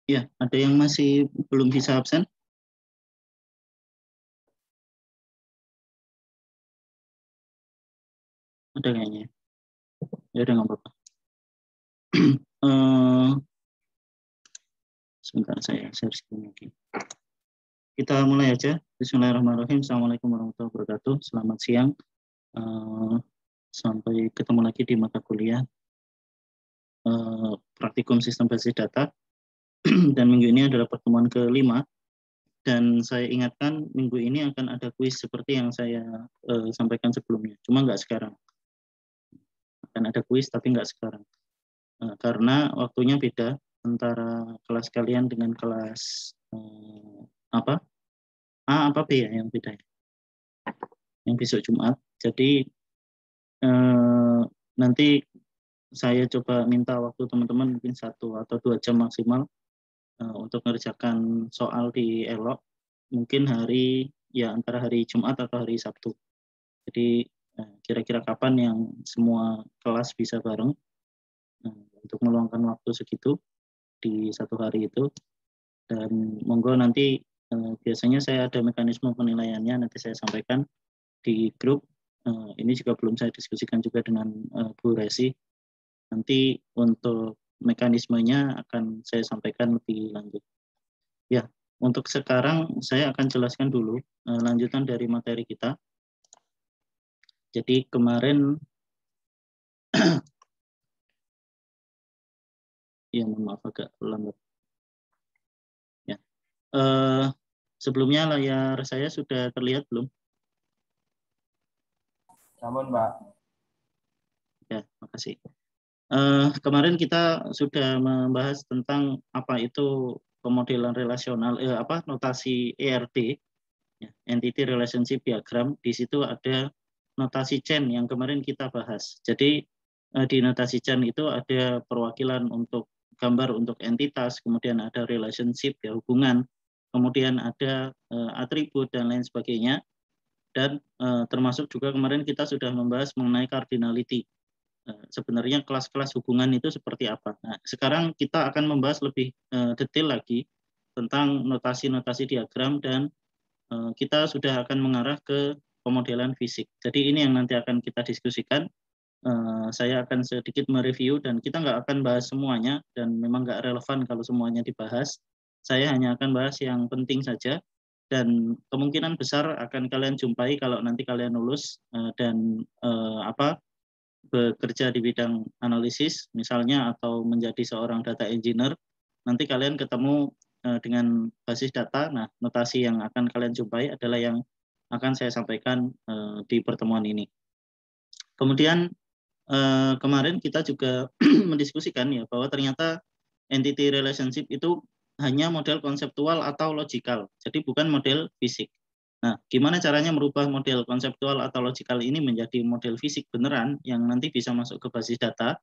Ya, ada yang masih belum bisa absen? Ada kayaknya. Ya udah nggak apa-apa. Eh, Sebentar saya share screen lagi. Kita mulai aja. Bismillahirrahmanirrahim. Assalamualaikum warahmatullahi wabarakatuh. Selamat siang. Eh, Sampai ketemu lagi di mata kuliah Praktikum Sistem Basis Data. Dan minggu ini adalah pertemuan kelima. Dan saya ingatkan minggu ini akan ada kuis seperti yang saya sampaikan sebelumnya. Cuma nggak sekarang. Akan ada kuis tapi nggak sekarang. Karena waktunya beda antara kelas kalian dengan kelas apa A apa B ya yang beda ya? Yang besok Jumat. Jadi nanti saya coba minta waktu teman-teman mungkin 1 atau 2 jam maksimal untuk mengerjakan soal di elok. Mungkin hari ya antara hari Jumat atau hari Sabtu. Jadi kira-kira kapan yang semua kelas bisa bareng untuk meluangkan waktu segitu di satu hari itu. Dan monggo nanti biasanya saya ada mekanisme penilaiannya, nanti saya sampaikan di grup. Ini juga belum saya diskusikan juga dengan Bu Resi. Nanti untuk mekanismenya akan saya sampaikan lebih lanjut. Ya, untuk sekarang saya akan jelaskan dulu lanjutan dari materi kita. Jadi kemarin, ya mohon maaf agak lambat. Ya. Sebelumnya layar saya sudah terlihat belum? Sampun, Pak. Ya, makasih. Kemarin kita sudah membahas tentang apa itu pemodelan relasional, notasi ERD, ya, Entity Relationship Diagram. Di situ ada notasi chain yang kemarin kita bahas. Jadi di notasi chain itu ada perwakilan untuk gambar untuk entitas, kemudian ada relationship ya hubungan, kemudian ada atribut dan lain sebagainya. Dan termasuk juga kemarin kita sudah membahas mengenai cardinality. Sebenarnya kelas-kelas hubungan itu seperti apa. Nah, sekarang kita akan membahas lebih detail lagi tentang notasi-notasi diagram dan kita sudah akan mengarah ke pemodelan fisik. Jadi ini yang nanti akan kita diskusikan. Saya akan sedikit mereview dan kita nggak akan bahas semuanya dan memang nggak relevan kalau semuanya dibahas. Saya hanya akan bahas yang penting saja dan kemungkinan besar akan kalian jumpai kalau nanti kalian lulus dan bekerja di bidang analisis misalnya atau menjadi seorang data engineer, nanti kalian ketemu dengan basis data. Nah, notasi yang akan kalian jumpai adalah yang akan saya sampaikan di pertemuan ini. Kemudian kemarin kita juga mendiskusikan ya bahwa ternyata entity relationship itu hanya model konseptual atau logikal, jadi bukan model fisik. Nah, gimana caranya merubah model konseptual atau logikal ini menjadi model fisik beneran yang nanti bisa masuk ke basis data?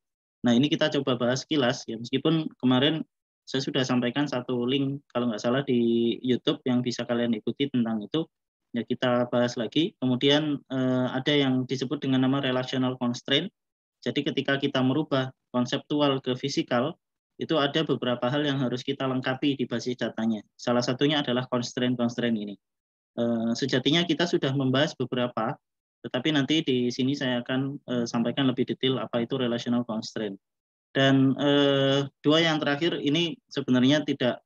Nah, ini kita coba bahas sekilas ya, meskipun kemarin saya sudah sampaikan satu link kalau nggak salah di YouTube yang bisa kalian ikuti tentang itu. Ya kita bahas lagi. Kemudian ada yang disebut dengan nama relational constraint. Jadi ketika kita merubah konseptual ke fisikal, itu ada beberapa hal yang harus kita lengkapi di basis datanya. Salah satunya adalah constraint-constraint ini. Sejatinya kita sudah membahas beberapa, tetapi nanti di sini saya akan sampaikan lebih detail apa itu relational constraint. Dan dua yang terakhir ini sebenarnya tidak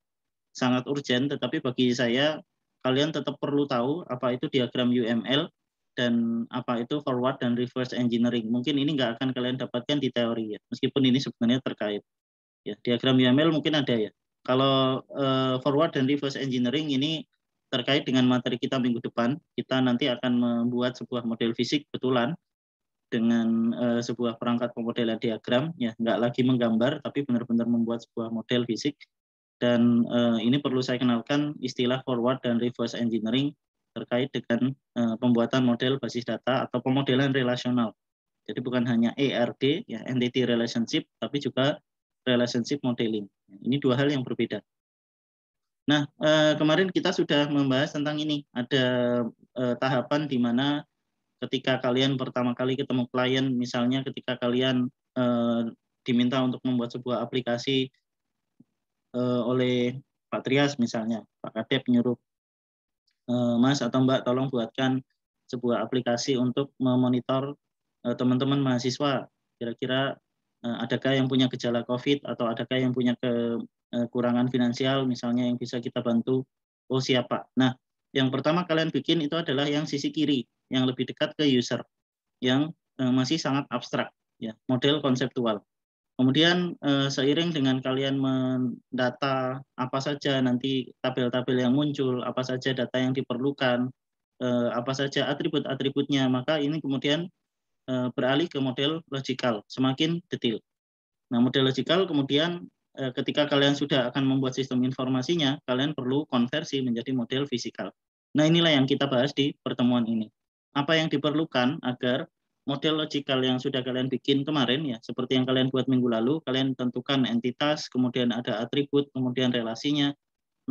sangat urgent, tetapi bagi saya kalian tetap perlu tahu apa itu diagram UML dan apa itu forward dan reverse engineering. Mungkin ini nggak akan kalian dapatkan di teori ya, meskipun ini sebenarnya terkait. Ya, diagram UML mungkin ada ya. Kalau forward dan reverse engineering ini terkait dengan materi kita minggu depan. Kita nanti akan membuat sebuah model fisik betulan dengan sebuah perangkat pemodelan diagram, ya nggak lagi menggambar, tapi benar-benar membuat sebuah model fisik. Dan ini perlu saya kenalkan istilah forward dan reverse engineering terkait dengan pembuatan model basis data atau pemodelan relasional. Jadi bukan hanya ERD, ya entity relationship, tapi juga relationship modeling. Ini dua hal yang berbeda. Nah, kemarin kita sudah membahas tentang ini. Ada tahapan di mana ketika kalian pertama kali ketemu klien, misalnya ketika kalian diminta untuk membuat sebuah aplikasi oleh Pak Trias misalnya, Pak Kadep nyuruh Mas atau Mbak tolong buatkan sebuah aplikasi untuk memonitor teman-teman mahasiswa. Kira-kira adakah yang punya gejala COVID atau adakah yang punya kekurangan finansial misalnya yang bisa kita bantu? Oh siapa? Nah, yang pertama kalian bikin itu adalah yang sisi kiri, yang lebih dekat ke user, yang masih sangat abstrak, ya, model konseptual. Kemudian seiring dengan kalian mendata apa saja nanti tabel-tabel yang muncul, apa saja data yang diperlukan, apa saja atribut-atributnya, maka ini kemudian beralih ke model logikal, semakin detail. Nah, model logikal kemudian ketika kalian sudah akan membuat sistem informasinya, kalian perlu konversi menjadi model fisikal. Nah, inilah yang kita bahas di pertemuan ini. Apa yang diperlukan agar model logikal yang sudah kalian bikin kemarin, ya seperti yang kalian buat minggu lalu, kalian tentukan entitas, kemudian ada atribut, kemudian relasinya.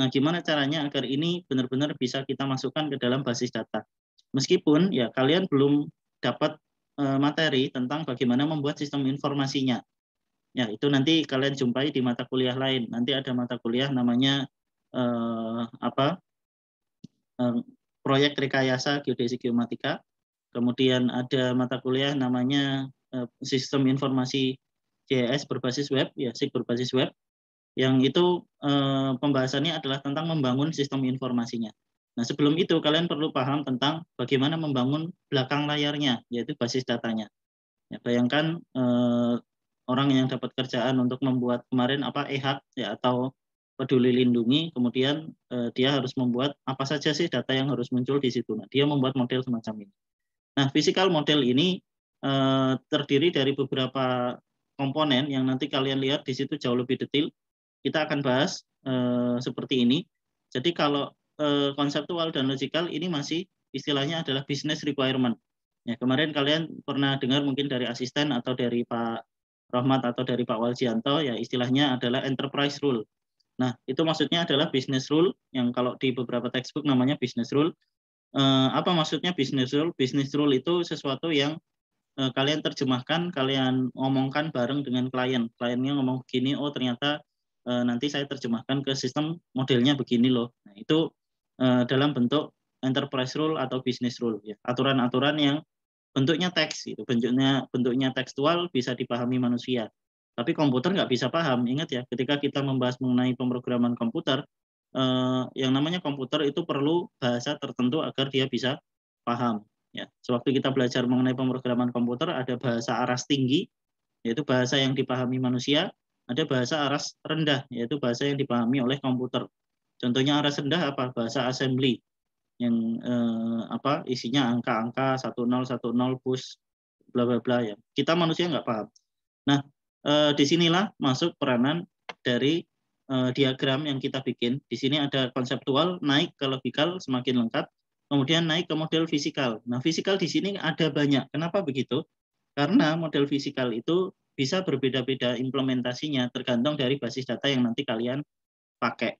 Nah, gimana caranya agar ini benar-benar bisa kita masukkan ke dalam basis data. Meskipun ya kalian belum dapat materi tentang bagaimana membuat sistem informasinya. Ya, itu nanti kalian jumpai di mata kuliah lain. Nanti ada mata kuliah namanya proyek rekayasa geodesi geomatika. Kemudian ada mata kuliah namanya sistem informasi GIS berbasis web, ya SIG berbasis web. Yang itu pembahasannya adalah tentang membangun sistem informasinya. Nah, sebelum itu kalian perlu paham tentang bagaimana membangun belakang layarnya, yaitu basis datanya. Ya, bayangkan orang yang dapat kerjaan untuk membuat kemarin EHAK ya atau Peduli Lindungi, kemudian dia harus membuat apa saja sih data yang harus muncul di situ. Nah, dia membuat model semacam ini. Nah, physical model ini terdiri dari beberapa komponen yang nanti kalian lihat di situ jauh lebih detail. Kita akan bahas seperti ini. Jadi kalau konseptual dan logical ini masih istilahnya adalah business requirement. Ya, kemarin kalian pernah dengar mungkin dari asisten atau dari Pak Rahmat atau dari Pak Waljianto, ya istilahnya adalah enterprise rule. Nah, itu maksudnya adalah business rule yang kalau di beberapa textbook namanya business rule. Apa maksudnya business rule? Business rule itu sesuatu yang kalian terjemahkan, kalian ngomongkan bareng dengan klien. Kliennya ngomong begini, oh ternyata nanti saya terjemahkan ke sistem modelnya begini loh. Nah, itu dalam bentuk enterprise rule atau business rule, ya. Aturan-aturan yang bentuknya teks, itu bentuknya tekstual bisa dipahami manusia. Tapi komputer nggak bisa paham. Ingat ya, ketika kita membahas mengenai pemrograman komputer, yang namanya komputer itu perlu bahasa tertentu agar dia bisa paham. Ya, sewaktu kita belajar mengenai pemrograman komputer, ada bahasa aras tinggi, yaitu bahasa yang dipahami manusia, ada bahasa aras rendah, yaitu bahasa yang dipahami oleh komputer. Contohnya aras rendah apa? Bahasa assembly yang isinya angka-angka 1010 push bla bla bla ya. Kita manusia nggak paham. Nah, disinilah masuk peranan dari diagram yang kita bikin. Di sini ada konseptual, naik ke logikal semakin lengkap, kemudian naik ke model fisikal. Nah, fisikal di sini ada banyak. Kenapa begitu? Karena model fisikal itu bisa berbeda-beda implementasinya tergantung dari basis data yang nanti kalian pakai.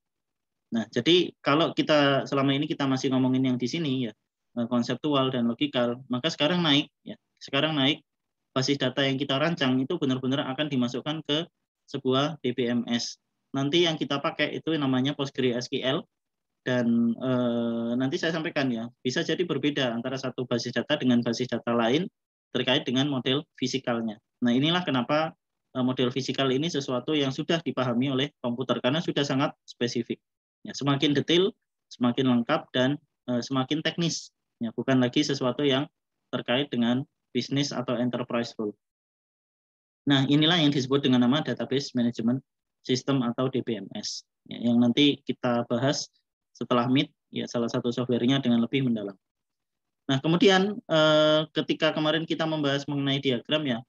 Nah, jadi kalau kita selama ini kita masih ngomongin yang di sini ya, konseptual dan logikal, maka sekarang naik ya. Sekarang naik basis data yang kita rancang itu benar-benar akan dimasukkan ke sebuah DBMS. Nanti yang kita pakai itu namanya PostgreSQL dan nanti saya sampaikan ya, bisa jadi berbeda antara satu basis data dengan basis data lain terkait dengan model fisikalnya. Nah, inilah kenapa model fisikal ini sesuatu yang sudah dipahami oleh komputer karena sudah sangat spesifik. Ya, semakin detail, semakin lengkap dan semakin teknis. Ya, bukan lagi sesuatu yang terkait dengan bisnis atau enterprise rule. Nah, inilah yang disebut dengan nama Database Management System atau DBMS. Ya, yang nanti kita bahas setelah Meet, ya salah satu software-nya dengan lebih mendalam. Nah, kemudian ketika kemarin kita membahas mengenai diagram ya,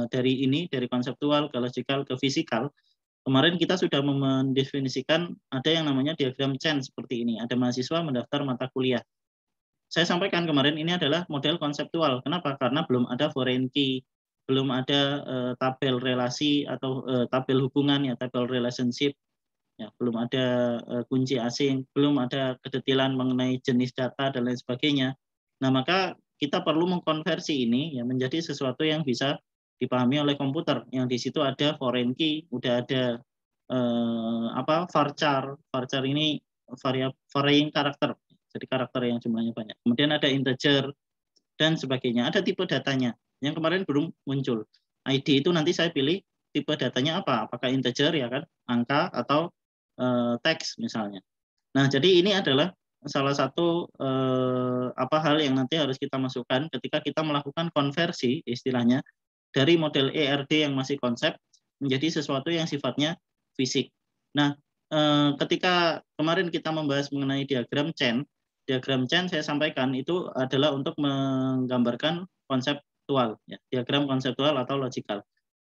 dari konseptual ke logikal ke fisikal, kemarin kita sudah mendefinisikan ada yang namanya diagram Chen seperti ini. Ada mahasiswa mendaftar mata kuliah. Saya sampaikan kemarin ini adalah model konseptual. Kenapa? Karena belum ada foreign key, belum ada tabel relasi atau tabel hubungan ya, tabel relationship. Ya, belum ada kunci asing, belum ada kedetailan mengenai jenis data dan lain sebagainya. Nah, maka kita perlu mengkonversi ini ya menjadi sesuatu yang bisa dipahami oleh komputer. Yang di situ ada foreign key, udah ada varchar. Varchar ini varying karakter. Jadi karakter yang jumlahnya banyak. Kemudian ada integer dan sebagainya. Ada tipe datanya yang kemarin belum muncul. ID itu nanti saya pilih tipe datanya apa? Apakah integer ya kan, angka atau teks misalnya. Nah, jadi ini adalah salah satu hal yang nanti harus kita masukkan ketika kita melakukan konversi istilahnya dari model ERD yang masih konsep menjadi sesuatu yang sifatnya fisik. Nah, ketika kemarin kita membahas mengenai diagram Chen saya sampaikan itu adalah untuk menggambarkan konseptual, ya, diagram konseptual atau logikal.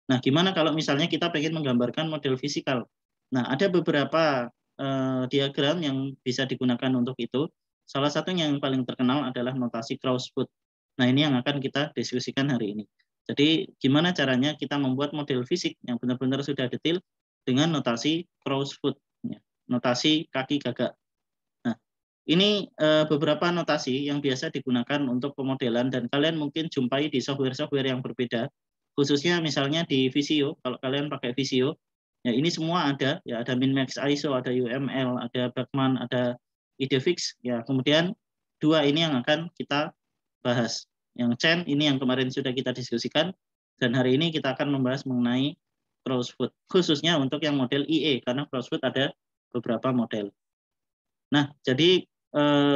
Nah, gimana kalau misalnya kita ingin menggambarkan model fisikal? Nah, ada beberapa diagram yang bisa digunakan untuk itu. Salah satunya yang paling terkenal adalah notasi Crossfoot. Nah, ini yang akan kita diskusikan hari ini. Jadi, gimana caranya kita membuat model fisik yang benar-benar sudah detail dengan notasi Crossfoot, ya, notasi kaki gagak. Nah, ini beberapa notasi yang biasa digunakan untuk pemodelan dan kalian mungkin jumpai di software-software yang berbeda, khususnya misalnya di Visio. Kalau kalian pakai Visio, ya ini semua ada, ya ada Minmax ISO, ada UML, ada Bachmann, ada IDFix. Ya, kemudian dua ini yang akan kita bahas. Yang Chen ini yang kemarin sudah kita diskusikan, dan hari ini kita akan membahas mengenai Crossfoot, khususnya untuk yang model IE, karena Crossfoot ada beberapa model. Nah, jadi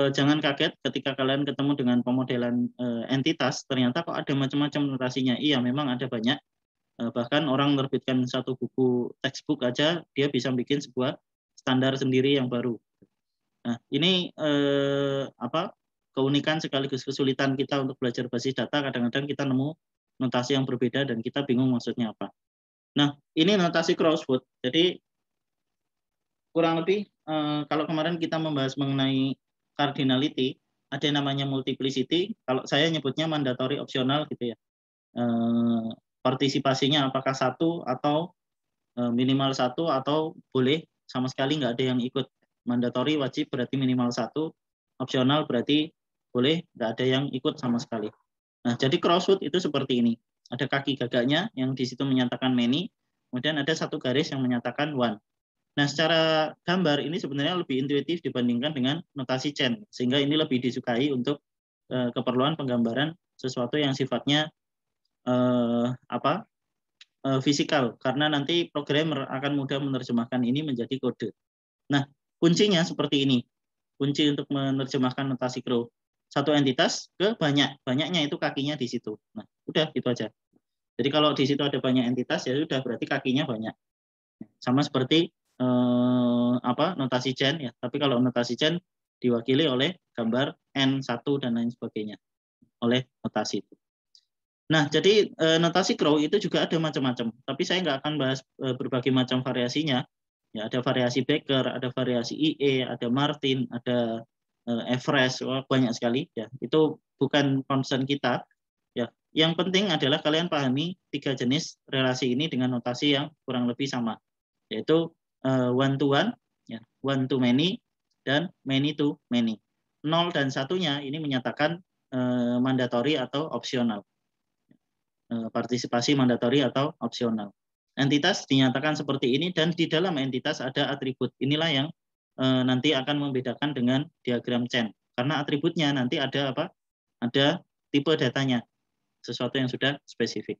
jangan kaget ketika kalian ketemu dengan pemodelan entitas, ternyata kok ada macam-macam notasinya. Iya, memang ada banyak. Bahkan orang menerbitkan satu buku textbook aja, dia bisa bikin sebuah standar sendiri yang baru. Nah, ini keunikan sekaligus kesulitan kita untuk belajar basis data. Kadang-kadang kita nemu notasi yang berbeda dan kita bingung maksudnya apa. Nah, ini notasi Crossfoot. Jadi kurang lebih kalau kemarin kita membahas mengenai cardinality, ada yang namanya multiplicity. Kalau saya nyebutnya mandatory opsional gitu ya. Partisipasinya apakah satu atau minimal satu atau boleh sama sekali nggak ada yang ikut. Mandatory wajib berarti minimal satu, opsional berarti boleh nggak ada yang ikut sama sekali. Nah, jadi Crossfoot itu seperti ini. Ada kaki gagaknya yang di situ menyatakan many, kemudian ada satu garis yang menyatakan one. Nah, secara gambar ini sebenarnya lebih intuitif dibandingkan dengan notasi Chen, sehingga ini lebih disukai untuk keperluan penggambaran sesuatu yang sifatnya fisikal, karena nanti programmer akan mudah menerjemahkan ini menjadi kode. Nah, kuncinya seperti ini. Kunci untuk menerjemahkan notasi Crow. Satu entitas ke banyak. Banyaknya itu kakinya di situ. Nah, udah itu aja. Jadi kalau di situ ada banyak entitas, ya sudah berarti kakinya banyak. Sama seperti notasi Chen ya. Tapi kalau notasi Chen diwakili oleh gambar N1 dan lain sebagainya. Oleh notasi itu. Nah, jadi notasi Crow itu juga ada macam-macam. Tapi saya nggak akan bahas berbagai macam variasinya. Ya, ada variasi Baker, ada variasi IE, ada Martin, ada Everest, banyak sekali. Ya, itu bukan concern kita. Ya, yang penting adalah kalian pahami tiga jenis relasi ini dengan notasi yang kurang lebih sama, yaitu one to one, ya, one to many, dan many to many. 0 dan satunya ini menyatakan mandatory atau opsional. Partisipasi mandatori atau opsional. Entitas dinyatakan seperti ini dan di dalam entitas ada atribut. Inilah yang nanti akan membedakan dengan diagram Chen. Karena atributnya nanti ada apa? Ada tipe datanya, sesuatu yang sudah spesifik.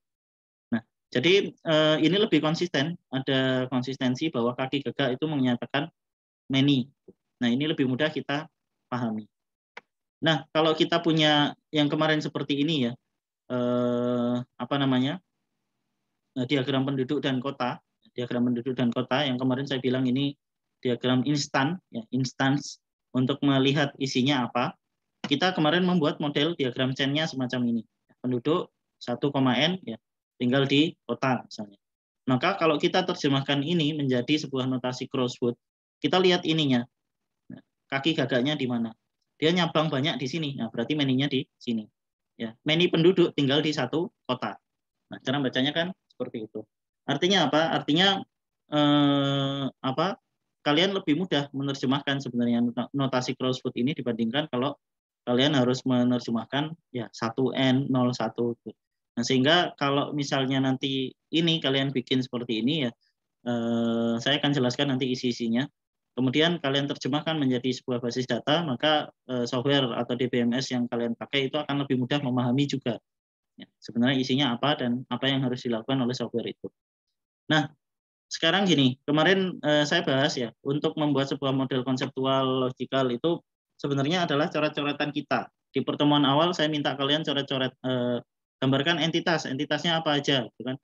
Nah, jadi ini lebih konsisten. Ada konsistensi bahwa kaki gagak itu menyatakan many. Nah, ini lebih mudah kita pahami. Nah, kalau kita punya yang kemarin seperti ini ya, diagram penduduk dan kota. Diagram penduduk dan kota yang kemarin saya bilang ini diagram instan, ya, instance untuk melihat isinya apa. Kita kemarin membuat model diagram Chen-nya semacam ini. Penduduk 1,n ya, tinggal di kota misalnya. Maka kalau kita terjemahkan ini menjadi sebuah notasi Crossfoot, kita lihat ininya. Kaki gagaknya di mana? Dia nyabang banyak di sini. Nah, berarti many-nya di sini. Ya, many penduduk tinggal di satu kota. Nah, cara bacanya kan seperti itu. Artinya apa? Artinya kalian lebih mudah menerjemahkan sebenarnya notasi Crossfoot ini dibandingkan kalau kalian harus menerjemahkan ya 1N 01. Nah, sehingga kalau misalnya nanti ini kalian bikin seperti ini ya, Saya akan jelaskan nanti isi-isinya. Kemudian kalian terjemahkan menjadi sebuah basis data, maka software atau DBMS yang kalian pakai itu akan lebih mudah memahami juga. Ya, sebenarnya isinya apa dan apa yang harus dilakukan oleh software itu. Nah, sekarang gini, kemarin saya bahas ya, untuk membuat sebuah model konseptual logikal itu sebenarnya adalah coret-coretan kita. Di pertemuan awal saya minta kalian coret-coret, gambarkan entitasnya apa aja, gitu kan.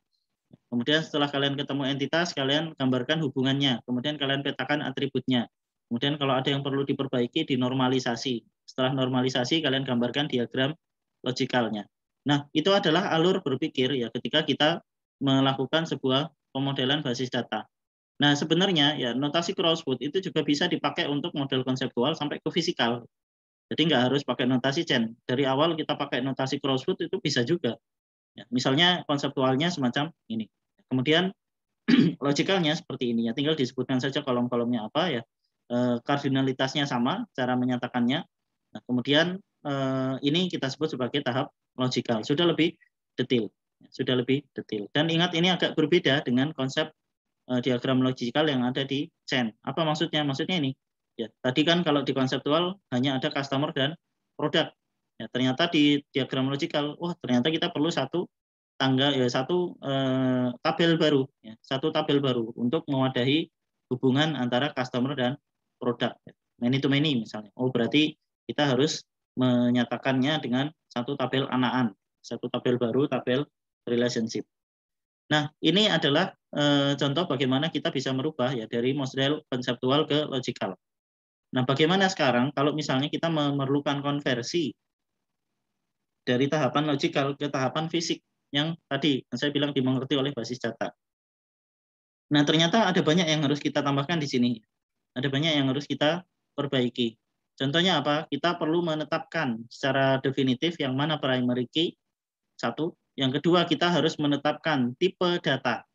Kemudian setelah kalian ketemu entitas, kalian gambarkan hubungannya. Kemudian kalian petakan atributnya. Kemudian kalau ada yang perlu diperbaiki, dinormalisasi. Setelah normalisasi, kalian gambarkan diagram logikalnya. Nah, itu adalah alur berpikir ya ketika kita melakukan sebuah pemodelan basis data. Nah, sebenarnya ya notasi Crosswood itu juga bisa dipakai untuk model konseptual sampai ke fisikal. Jadi nggak harus pakai notasi Chen. Dari awal kita pakai notasi Crosswood itu bisa juga. Ya, misalnya konseptualnya semacam ini. Kemudian logikalnya seperti ini ya, tinggal disebutkan saja kolom-kolomnya apa ya, kardinalitasnya sama, cara menyatakannya. Nah, kemudian ini kita sebut sebagai tahap logikal, sudah lebih detail, sudah lebih detail. Dan ingat ini agak berbeda dengan konsep diagram logikal yang ada di Chen. Apa maksudnya? Maksudnya ini, ya tadi kan kalau di konseptual hanya ada customer dan produk. Ya, ternyata di diagram logikal, wah ternyata kita perlu satu tangga ya satu tabel baru ya, satu tabel baru untuk mewadahi hubungan antara customer dan produk, many to many misalnya. Oh berarti kita harus menyatakannya dengan satu tabel anakan, satu tabel baru, tabel relationship. Nah ini adalah contoh bagaimana kita bisa merubah ya dari model konseptual ke logikal. Nah bagaimana sekarang kalau misalnya kita memerlukan konversi dari tahapan logikal ke tahapan fisik yang tadi saya bilang dimengerti oleh basis data. Nah, ternyata ada banyak yang harus kita tambahkan di sini. Ada banyak yang harus kita perbaiki. Contohnya apa? Kita perlu menetapkan secara definitif yang mana primary key, satu. Yang kedua, kita harus menetapkan tipe data.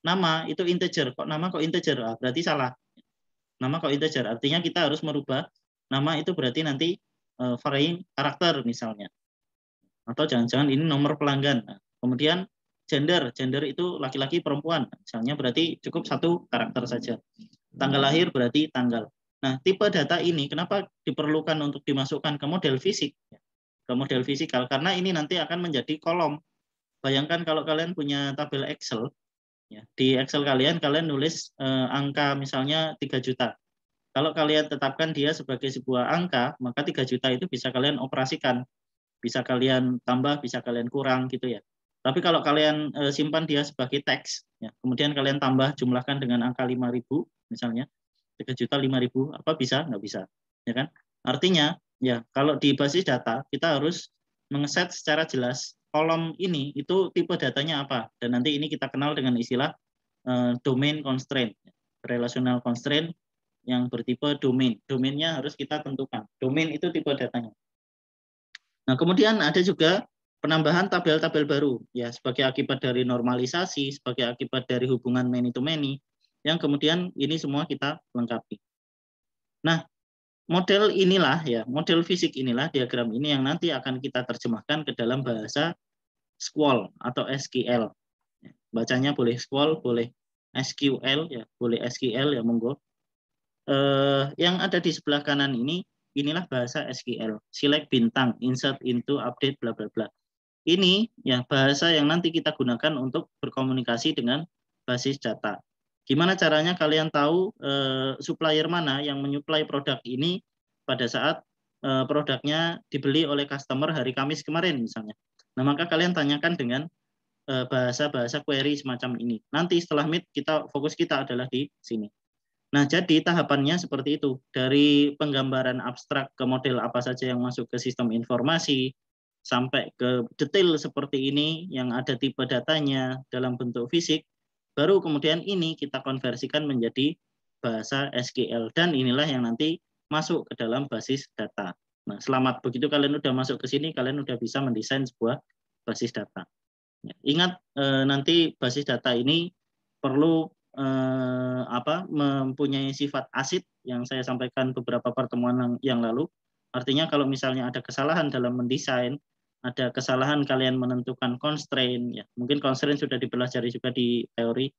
Nama itu integer. Kok nama kok integer? Ah, berarti salah. Nama kok integer. Artinya kita harus merubah nama itu berarti nanti varying karakter misalnya. Atau jangan-jangan ini nomor pelanggan. Nah, kemudian gender itu laki-laki perempuan, misalnya berarti cukup satu karakter saja. Tanggal lahir berarti tanggal. Nah, tipe data ini kenapa diperlukan untuk dimasukkan ke model fisik, ke model fisikal? Karena ini nanti akan menjadi kolom. Bayangkan kalau kalian punya tabel Excel, ya, di Excel kalian nulis angka misalnya 3 juta. Kalau kalian tetapkan dia sebagai sebuah angka, maka 3 juta itu bisa kalian operasikan. Bisa kalian tambah, bisa kalian kurang gitu ya. Tapi kalau kalian simpan dia sebagai teks, ya, kemudian kalian tambah jumlahkan dengan angka 5.000 misalnya, 3.005.000, apa bisa? Nggak bisa, ya kan? Artinya ya kalau di basis data kita harus mengeset secara jelas kolom ini itu tipe datanya apa, dan nanti ini kita kenal dengan istilah domain constraint, relational constraint yang bertipe domain. Domainnya harus kita tentukan. Domain itu tipe datanya. Nah, kemudian ada juga penambahan tabel-tabel baru ya sebagai akibat dari normalisasi, sebagai akibat dari hubungan many to many yang kemudian ini semua kita lengkapi. Nah, model inilah ya, model fisik inilah diagram ini yang nanti akan kita terjemahkan ke dalam bahasa SQL atau SQL. Bacanya boleh SQL, boleh SQL ya, boleh SQL ya monggo. Yang ada di sebelah kanan ini inilah bahasa SQL. Select bintang, insert into, update, bla bla bla. Ini ya bahasa yang nanti kita gunakan untuk berkomunikasi dengan basis data. Gimana caranya kalian tahu supplier mana yang menyuplai produk ini pada saat produknya dibeli oleh customer hari Kamis kemarin misalnya. Nah, maka kalian tanyakan dengan bahasa-bahasa query semacam ini. Nanti setelah meet fokus kita adalah di sini. Nah, jadi tahapannya seperti itu. Dari penggambaran abstrak ke model apa saja yang masuk ke sistem informasi, sampai ke detail seperti ini yang ada tipe datanya dalam bentuk fisik, baru kemudian ini kita konversikan menjadi bahasa SQL. Dan inilah yang nanti masuk ke dalam basis data. Nah, selamat. Begitu kalian udah masuk ke sini, kalian udah bisa mendesain sebuah basis data. Ingat, nanti basis data ini perlu mempunyai sifat ACID yang saya sampaikan beberapa pertemuan yang lalu. Artinya kalau misalnya ada kesalahan dalam mendesain, ada kesalahan kalian menentukan constraint, ya mungkin constraint sudah dipelajari juga di teori.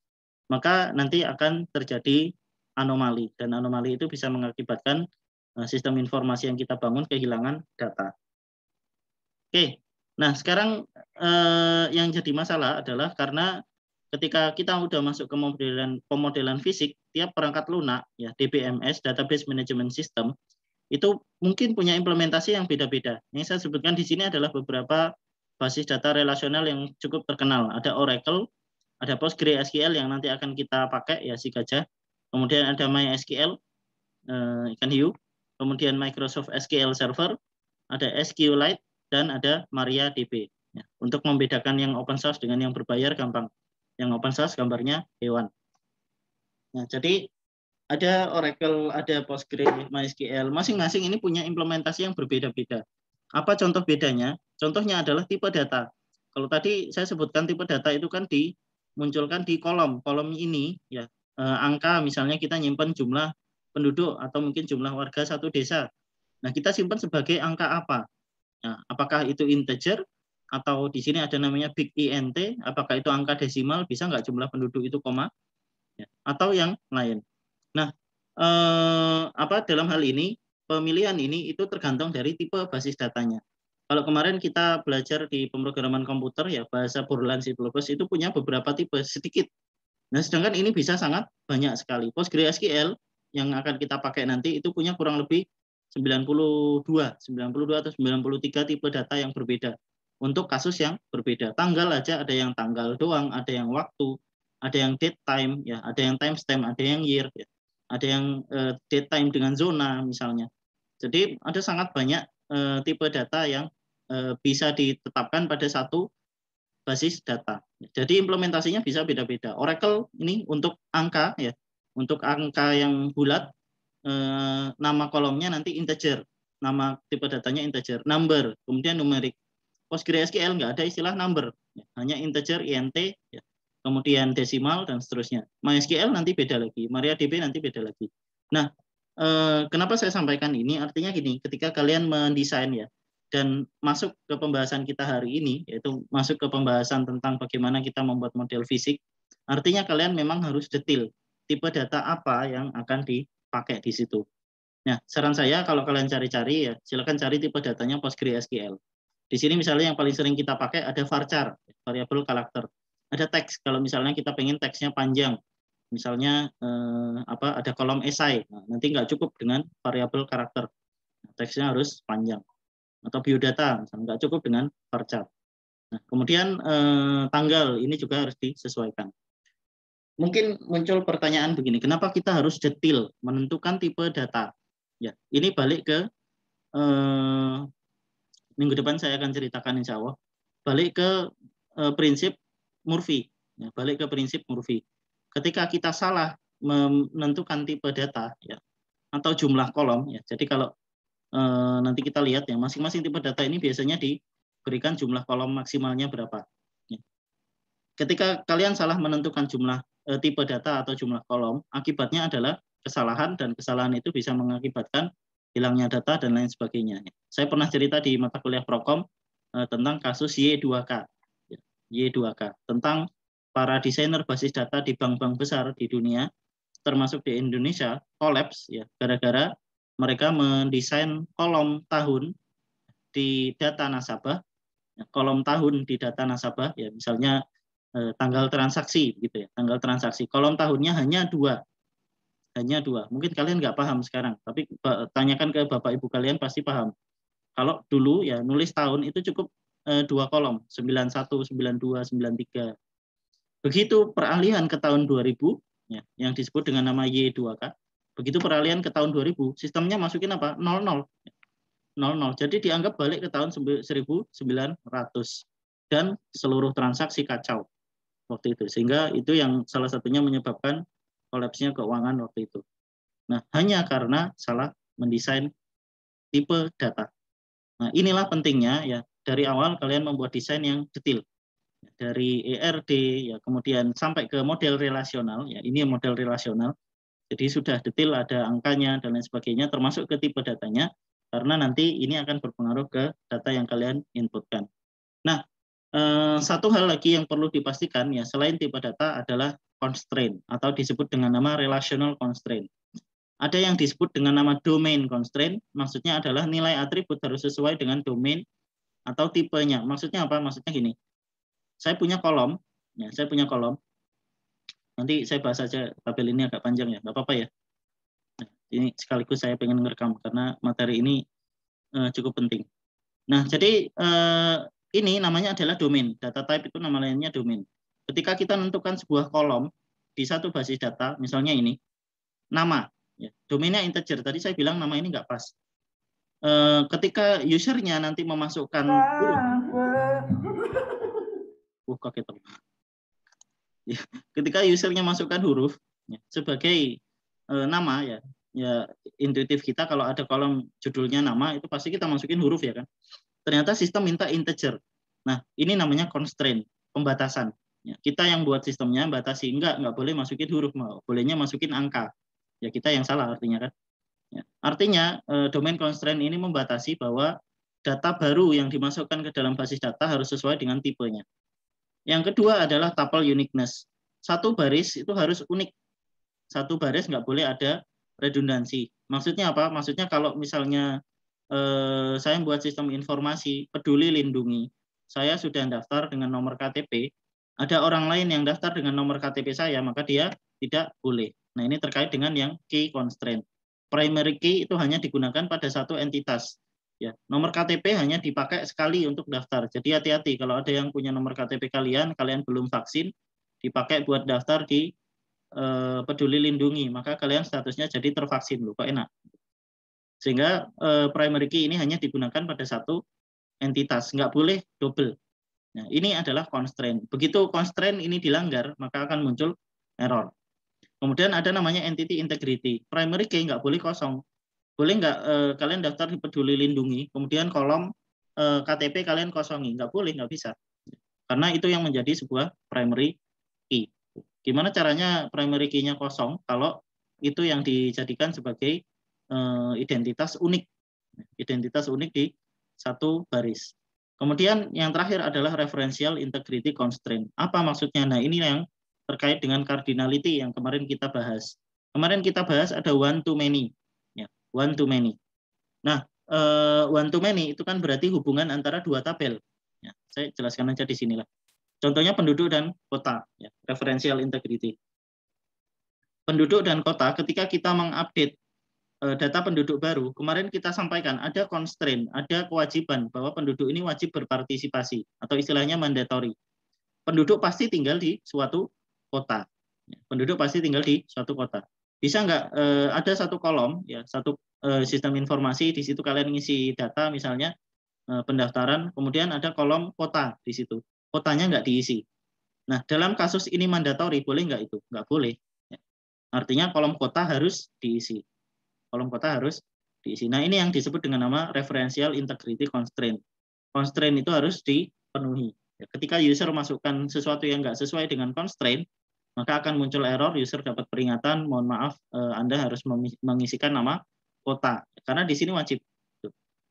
maka nanti akan terjadi anomali, dan anomali itu bisa mengakibatkan sistem informasi yang kita bangun kehilangan data. Oke, nah sekarang yang jadi masalah adalah karena ketika kita udah masuk ke pemodelan fisik, tiap perangkat lunak, ya DBMS (Database Management System) itu mungkin punya implementasi yang beda-beda. Yang saya sebutkan di sini adalah beberapa basis data relasional yang cukup terkenal. Ada Oracle, ada PostgreSQL yang nanti akan kita pakai, ya si gajah. Kemudian ada MySQL, ikan hiu. Kemudian Microsoft SQL Server, ada SQLite, dan ada MariaDB. Ya, untuk membedakan yang open source dengan yang berbayar gampang. Yang open source gambarnya hewan. Nah, jadi ada Oracle, ada Postgre, MySQL. Masing-masing ini punya implementasi yang berbeda-beda. Apa contoh bedanya? Contohnya adalah tipe data. Kalau tadi saya sebutkan tipe data itu kan dimunculkan di kolom. Kolom ini ya angka, misalnya kita nyimpan jumlah penduduk atau mungkin jumlah warga satu desa. Nah, kita simpan sebagai angka apa? Nah, apakah itu integer atau di sini ada namanya big int, apakah itu angka desimal, bisa nggak jumlah penduduk itu koma, ya, atau yang lain. Nah, dalam hal ini pemilihan ini itu tergantung dari tipe basis datanya. Kalau kemarin kita belajar di pemrograman komputer, ya bahasa Borland C++ itu punya beberapa tipe sedikit. Nah, sedangkan ini bisa sangat banyak sekali. PostgreSQL yang akan kita pakai nanti itu punya kurang lebih 92 atau 93 tipe data yang berbeda untuk kasus yang berbeda. Tanggal aja ada yang tanggal doang, ada yang waktu, ada yang date time, ya, ada yang timestamp, ada yang year, ya, ada yang date time dengan zona misalnya. Jadi ada sangat banyak tipe data yang bisa ditetapkan pada satu basis data. Jadi implementasinya bisa beda-beda. Oracle ini untuk angka, ya, untuk angka yang bulat, nama kolomnya nanti integer, nama tipe datanya integer, number, kemudian numerik. PostgreSQL nggak ada istilah number, ya, hanya integer, int, ya, kemudian desimal, dan seterusnya. MySQL nanti beda lagi, MariaDB nanti beda lagi. Nah, kenapa saya sampaikan ini? Artinya gini, ketika kalian mendesain, ya, dan masuk ke pembahasan kita hari ini, yaitu masuk ke pembahasan tentang bagaimana kita membuat model fisik, artinya kalian memang harus detail tipe data apa yang akan dipakai di situ. Nah, saran saya kalau kalian cari-cari, ya silakan cari tipe datanya PostgreSQL. Di sini misalnya yang paling sering kita pakai ada varchar, variable karakter. Ada teks, kalau misalnya kita pengen teksnya panjang, misalnya ada kolom esai, nah, nanti nggak cukup dengan variabel karakter, nah, teksnya harus panjang. Atau biodata, misalnya nggak cukup dengan varchar. Nah, kemudian tanggal ini juga harus disesuaikan. Mungkin muncul pertanyaan begini, kenapa kita harus detail menentukan tipe data? Ya, ini balik ke minggu depan saya akan ceritakan insya Allah. Balik ke prinsip Murphy, ya, balik ke prinsip Murphy. Ketika kita salah menentukan tipe data, ya, atau jumlah kolom, ya, jadi kalau nanti kita lihat, ya, masing-masing tipe data ini biasanya diberikan jumlah kolom maksimalnya berapa. Ya. Ketika kalian salah menentukan jumlah tipe data atau jumlah kolom, akibatnya adalah kesalahan, dan kesalahan itu bisa mengakibatkan hilangnya data dan lain sebagainya. Saya pernah cerita di mata kuliah Prokom tentang kasus Y2K, Y2K, tentang para desainer basis data di bank-bank besar di dunia, termasuk di Indonesia, kolaps, ya, gara-gara mereka mendesain kolom tahun di data nasabah, ya, kolom tahun di data nasabah, ya, misalnya tanggal transaksi, gitu ya, tanggal transaksi, kolom tahunnya hanya dua. Mungkin kalian nggak paham sekarang, tapi tanyakan ke bapak ibu kalian pasti paham. Kalau dulu, ya, nulis tahun itu cukup 2 kolom, 91, 92, 93. Begitu peralihan ke tahun 2000, ya, yang disebut dengan nama Y2K, begitu peralihan ke tahun 2000, sistemnya masukin apa? 00. 00. Jadi dianggap balik ke tahun 1900, dan seluruh transaksi kacau waktu itu. Sehingga itu yang salah satunya menyebabkan kolapsnya keuangan waktu itu. Nah, hanya karena salah mendesain tipe data. Nah, inilah pentingnya, ya, dari awal kalian membuat desain yang detail. Dari ERD, ya, kemudian sampai ke model relasional, ya, ini model relasional. Jadi sudah detail, ada angkanya dan lain sebagainya, termasuk ke tipe datanya, karena nanti ini akan berpengaruh ke data yang kalian inputkan. Nah, satu hal lagi yang perlu dipastikan, ya, selain tipe data adalah constraint atau disebut dengan nama relational constraint. Ada yang disebut dengan nama domain constraint, maksudnya adalah nilai atribut harus sesuai dengan domain atau tipenya. Maksudnya apa? Maksudnya gini, saya punya kolom, ya, saya punya kolom. Nanti saya bahas aja tabel ini agak panjang ya, nggak apa-apa ya. Nah, ini sekaligus saya pengen ngerekam karena materi ini cukup penting. Nah, jadi ini namanya adalah domain. Data type itu nama lainnya domain. Ketika kita menentukan sebuah kolom di satu basis data, misalnya ini, nama, ya, domainnya integer. Tadi saya bilang nama ini nggak pas. Ketika usernya nanti memasukkan kaget. Ya, ketika usernya masukkan huruf ya, sebagai nama ya, ya intuitif kita kalau ada kolom judulnya nama itu pasti kita masukin huruf ya kan. Ternyata sistem minta integer. Nah, ini namanya constraint, pembatasan. Ya, kita yang buat sistemnya batasi, enggak boleh masukin huruf, bolehnya masukin angka. Ya kita yang salah artinya kan. Ya, artinya domain constraint ini membatasi bahwa data baru yang dimasukkan ke dalam basis data harus sesuai dengan tipenya. Yang kedua adalah tuple uniqueness. Satu baris itu harus unik. Satu baris nggak boleh ada redundansi. Maksudnya apa? Maksudnya kalau misalnya saya membuat sistem informasi peduli lindungi, saya sudah daftar dengan nomor KTP, ada orang lain yang daftar dengan nomor KTP saya, maka dia tidak boleh. Nah, ini terkait dengan yang key constraint. Primary key itu hanya digunakan pada satu entitas. Ya, nomor KTP hanya dipakai sekali untuk daftar. Jadi hati-hati kalau ada yang punya nomor KTP kalian belum vaksin, dipakai buat daftar di Peduli Lindungi, maka kalian statusnya jadi tervaksin loh, kok enak. Sehingga primary key ini hanya digunakan pada satu entitas, nggak boleh double. Nah, ini adalah constraint. Begitu constraint ini dilanggar, maka akan muncul error. Kemudian ada namanya entity integrity. Primary key nggak boleh kosong. Boleh nggak kalian daftar di Peduli Lindungi, kemudian kolom KTP kalian kosongi? Nggak boleh, nggak bisa. Karena itu yang menjadi sebuah primary key. Gimana caranya primary key-nya kosong kalau itu yang dijadikan sebagai identitas unik. Identitas unik di satu baris. Kemudian yang terakhir adalah referential integrity constraint. Apa maksudnya? Nah, ini yang terkait dengan cardinality yang kemarin kita bahas. Kemarin kita bahas ada one to many. Ya, one to many. Nah, one to many itu kan berarti hubungan antara dua tabel. Ya, saya jelaskan aja di sinilah. Contohnya penduduk dan kota, ya, referential integrity. Penduduk dan kota, ketika kita mengupdate data penduduk baru, kemarin kita sampaikan ada constraint, ada kewajiban bahwa penduduk ini wajib berpartisipasi atau istilahnya mandatory. Penduduk pasti tinggal di suatu kota. Penduduk pasti tinggal di suatu kota. Bisa nggak ada satu kolom, ya, satu sistem informasi di situ kalian ngisi data misalnya pendaftaran, kemudian ada kolom kota di situ. Kotanya nggak diisi. Nah, dalam kasus ini mandatori, boleh nggak itu? Nggak boleh. Artinya kolom kota harus diisi. Kolom kota harus diisi. Nah, ini yang disebut dengan nama referential integrity constraint. Constraint itu harus dipenuhi. Ketika user masukkan sesuatu yang nggak sesuai dengan constraint, maka akan muncul error, user dapat peringatan, mohon maaf, Anda harus mengisikan nama kota. Karena di sini wajib.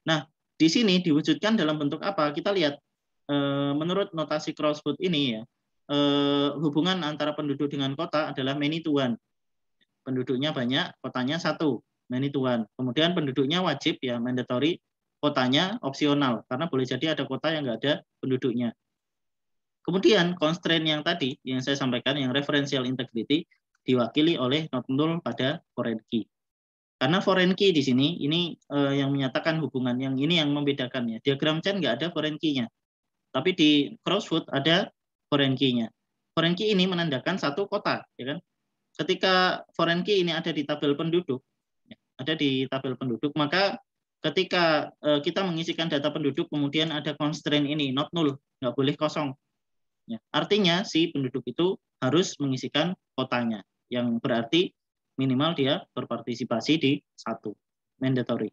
Nah, di sini diwujudkan dalam bentuk apa? Kita lihat, menurut notasi Crossfoot ini ya, hubungan antara penduduk dengan kota adalah many to one. Penduduknya banyak, kotanya satu, many to one. Kemudian penduduknya wajib, ya mandatory, kotanya opsional, karena boleh jadi ada kota yang nggak ada penduduknya. Kemudian constraint yang tadi, yang saya sampaikan, yang referential integrity, diwakili oleh not null pada foreign key. Karena foreign key di sini, ini yang menyatakan hubungan, yang ini yang membedakannya. Diagram Chen nggak ada foreign key-nya. Tapi di Crossfoot ada foreign key-nya. Foreign key ini menandakan satu kota, ya kan? Ketika foreign key ini ada di tabel penduduk, maka ketika kita mengisikan data penduduk, kemudian ada constraint ini, not null, nggak boleh kosong. Ya, artinya si penduduk itu harus mengisikan kotanya, yang berarti minimal dia berpartisipasi di satu, mandatory.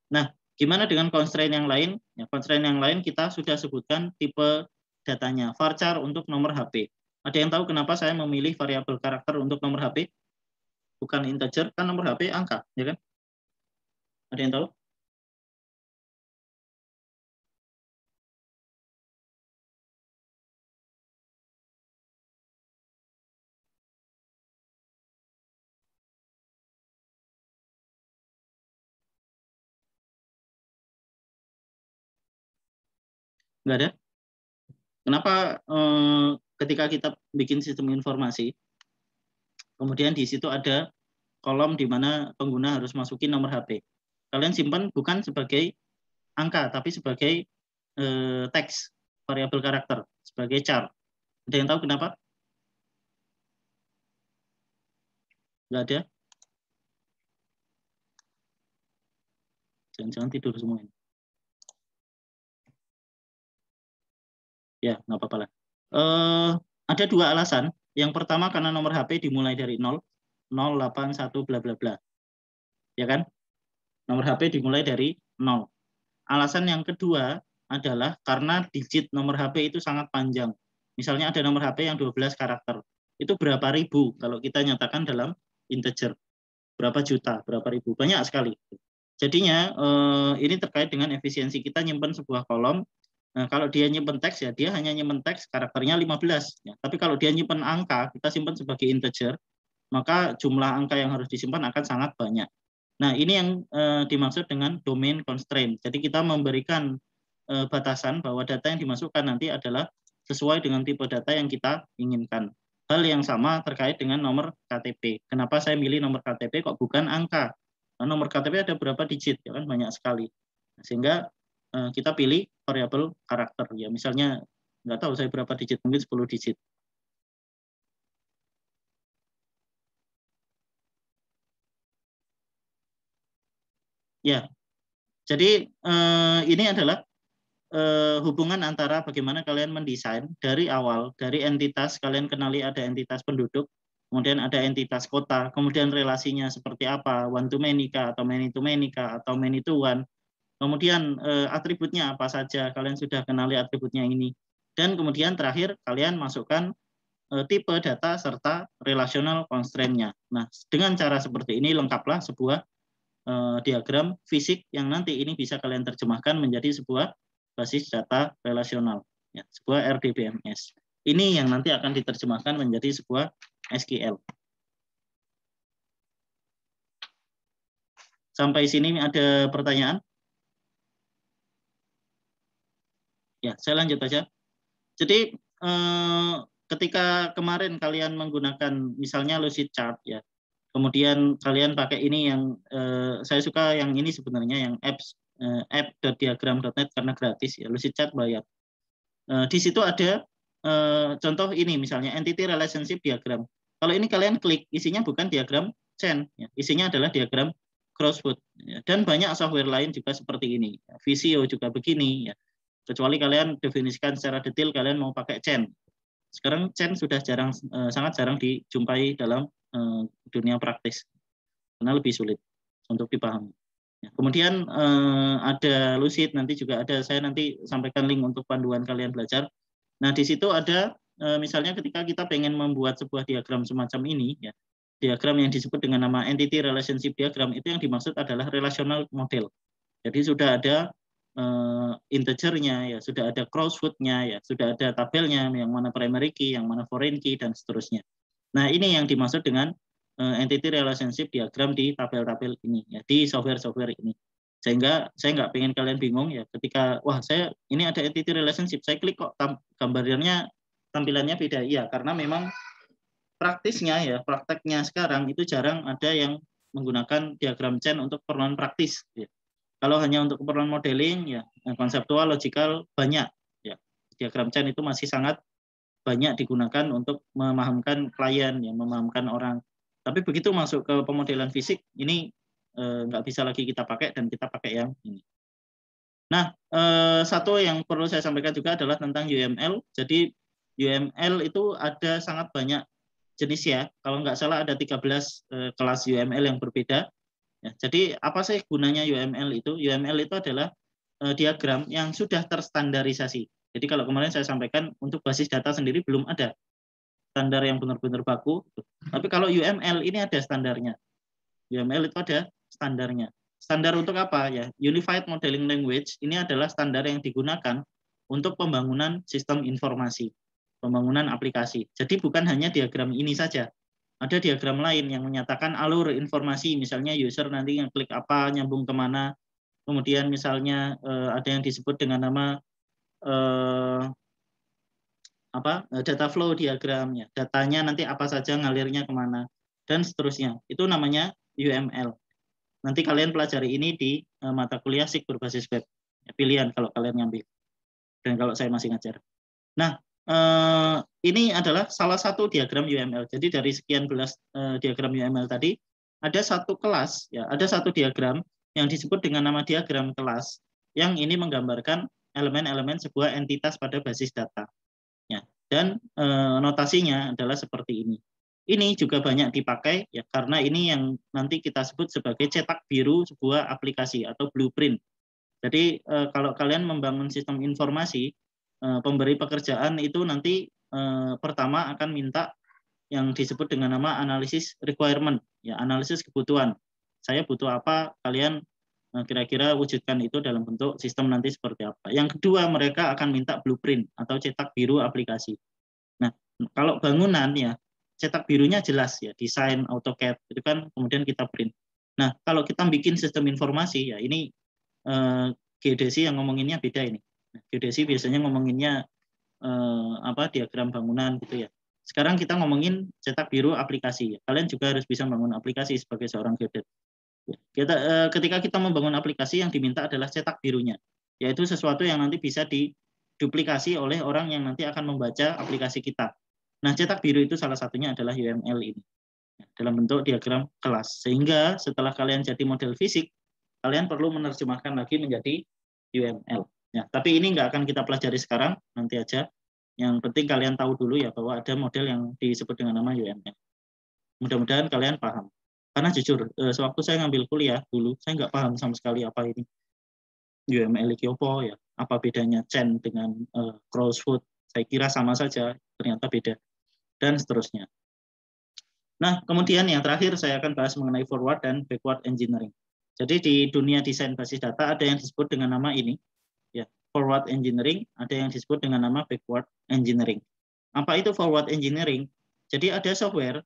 Nah, gimana dengan constraint yang lain? Ya, constraint yang lain kita sudah sebutkan tipe datanya, varchar untuk nomor HP. Ada yang tahu kenapa saya memilih variabel karakter untuk nomor HP? Bukan integer, kan nomor HP angka, ya kan? Ada yang tahu? Nggak ada? Kenapa ketika kita bikin sistem informasi, kemudian di situ ada kolom di mana pengguna harus masukin nomor HP. Kalian simpan bukan sebagai angka, tapi sebagai teks, variabel karakter, sebagai char. Ada yang tahu kenapa? Nggak ada? Jangan-jangan tidur semua ini. Ya, nggak apa-apa lah. Ada dua alasan. Yang pertama karena nomor HP dimulai dari 0, 081 bla bla bla. Ya kan? Nomor HP dimulai dari 0. Alasan yang kedua adalah karena digit nomor HP itu sangat panjang. Misalnya ada nomor HP yang 12 karakter. Itu berapa ribu kalau kita nyatakan dalam integer. Berapa juta, berapa ribu. Banyak sekali. Jadinya ini terkait dengan efisiensi kita nyimpen sebuah kolom. Nah, kalau dia nyimpen teks ya dia hanya nyimpen teks karakternya 15 ya. Tapi kalau dia nyimpen angka, kita simpan sebagai integer, maka jumlah angka yang harus disimpan akan sangat banyak. Nah, ini yang dimaksud dengan domain constraint. Jadi kita memberikan batasan bahwa data yang dimasukkan nanti adalah sesuai dengan tipe data yang kita inginkan. Hal yang sama terkait dengan nomor KTP. Kenapa saya milih nomor KTP kok bukan angka? Nah, nomor KTP ada berapa digit? Ya kan banyak sekali. Sehingga kita pilih variabel karakter. Ya, misalnya nggak tahu saya berapa digit, mungkin 10 digit. Ya, jadi ini adalah hubungan antara bagaimana kalian mendesain dari awal, dari entitas, kalian kenali ada entitas penduduk, kemudian ada entitas kota, kemudian relasinya seperti apa, one to many kah, atau many to many kah, atau many to one, kemudian atributnya apa saja, kalian sudah kenali atributnya ini, dan kemudian terakhir kalian masukkan tipe data serta relational constraint-nya. Nah, dengan cara seperti ini lengkaplah sebuah diagram fisik yang nanti ini bisa kalian terjemahkan menjadi sebuah basis data relasional, ya, sebuah RDBMS. Ini yang nanti akan diterjemahkan menjadi sebuah SQL. Sampai sini ada pertanyaan? Ya, saya lanjut aja. Jadi ketika kemarin kalian menggunakan misalnya Lucidchart ya, kemudian kalian pakai ini yang saya suka yang ini sebenarnya yang app.diagram.net karena gratis ya, Lucidchart bayar. Di situ ada contoh ini misalnya entity relationship diagram. Kalau ini kalian klik, isinya bukan diagram chain, ya. Isinya adalah diagram crossroad. Ya. Dan banyak software lain juga seperti ini. Visio juga begini. Ya. Kecuali kalian definisikan secara detail kalian mau pakai chain. Sekarang chain sudah sangat jarang dijumpai dalam dunia praktis karena lebih sulit untuk dipahami. Ya. Kemudian ada Lucid, nanti juga ada, saya nanti sampaikan link untuk panduan kalian belajar. Nah, di situ ada misalnya ketika kita pengen membuat sebuah diagram semacam ini, ya, diagram yang disebut dengan nama entity relationship diagram, itu yang dimaksud adalah relational model. Jadi sudah ada integernya, ya, sudah ada crossroad-nya, ya, sudah ada tabelnya, yang mana primary key, yang mana foreign key, dan seterusnya. Nah, ini yang dimaksud dengan entity relationship diagram di tabel-tabel ini, ya, di software-software ini. Sehingga saya nggak pengen kalian bingung ya ketika wah saya ini ada entity relationship, saya klik kok gambarnya tampilannya beda. Iya, karena memang praktisnya ya, prakteknya sekarang itu jarang ada yang menggunakan diagram chain untuk keperluan praktis. Ya. Kalau hanya untuk keperluan modeling ya konseptual, logikal banyak. Ya. Diagram chain itu masih sangat banyak digunakan untuk memahamkan klien, ya, memahamkan orang. Tapi begitu masuk ke pemodelan fisik, ini nggak bisa lagi kita pakai dan kita pakai yang ini. Nah, satu yang perlu saya sampaikan juga adalah tentang UML. Jadi UML itu ada sangat banyak jenis ya. Kalau nggak salah ada 13 kelas UML yang berbeda. Ya, jadi apa sih gunanya UML itu? UML itu adalah diagram yang sudah terstandarisasi. Jadi kalau kemarin saya sampaikan untuk basis data sendiri belum ada standar yang benar-benar baku. Tapi kalau UML ini ada standarnya. UML itu ada standarnya. Standar untuk apa ya? Unified Modeling Language ini adalah standar yang digunakan untuk pembangunan sistem informasi, pembangunan aplikasi. Jadi bukan hanya diagram ini saja. Ada diagram lain yang menyatakan alur informasi, misalnya user nanti ngeklik apa, nyambung kemana. Kemudian misalnya ada yang disebut dengan nama data flow diagramnya, datanya nanti apa saja ngalirnya kemana dan seterusnya. Itu namanya UML. Nanti kalian pelajari ini di mata kuliah SIG berbasis web. Pilihan kalau kalian ngambil dan kalau saya masih ngajar. Nah, ini adalah salah satu diagram UML. Jadi dari sekian belas diagram UML tadi, ada satu kelas, ya, ada satu diagram yang disebut dengan nama diagram kelas, yang ini menggambarkan elemen-elemen sebuah entitas pada basis data. Ya, dan notasinya adalah seperti ini. Ini juga banyak dipakai ya karena ini yang nanti kita sebut sebagai cetak biru sebuah aplikasi atau blueprint. Jadi kalau kalian membangun sistem informasi, pemberi pekerjaan itu nanti pertama akan minta yang disebut dengan nama analisis requirement, ya analisis kebutuhan. Saya butuh apa, kalian kira-kira wujudkan itu dalam bentuk sistem nanti seperti apa. Yang kedua, mereka akan minta blueprint atau cetak biru aplikasi. Nah, kalau bangunan ya cetak birunya jelas ya, desain AutoCAD itu kan kemudian kita print. Nah, kalau kita bikin sistem informasi ya ini geodesi yang ngomonginnya beda ini. Nah, geodesi biasanya ngomonginnya diagram bangunan gitu ya. Sekarang kita ngomongin cetak biru aplikasi ya. Kalian juga harus bisa membangun aplikasi sebagai seorang geodet. Ketika kita membangun aplikasi yang diminta adalah cetak birunya, yaitu sesuatu yang nanti bisa diduplikasi oleh orang yang nanti akan membaca aplikasi kita. Nah, cetak biru itu salah satunya adalah UML ini, dalam bentuk diagram kelas. Sehingga setelah kalian jadi model fisik, kalian perlu menerjemahkan lagi menjadi UML. Ya, tapi ini nggak akan kita pelajari sekarang, nanti aja. Yang penting kalian tahu dulu ya bahwa ada model yang disebut dengan nama UML. Mudah-mudahan kalian paham. Karena jujur, sewaktu saya ngambil kuliah dulu, saya nggak paham sama sekali apa ini UML iki apa ya, apa bedanya chain dengan crossfoot. Saya kira sama saja, ternyata beda, dan seterusnya. Nah, kemudian yang terakhir saya akan bahas mengenai forward dan backward engineering. Jadi di dunia desain basis data ada yang disebut dengan nama ini, ya forward engineering, ada yang disebut dengan nama backward engineering. Apa itu forward engineering? Jadi ada software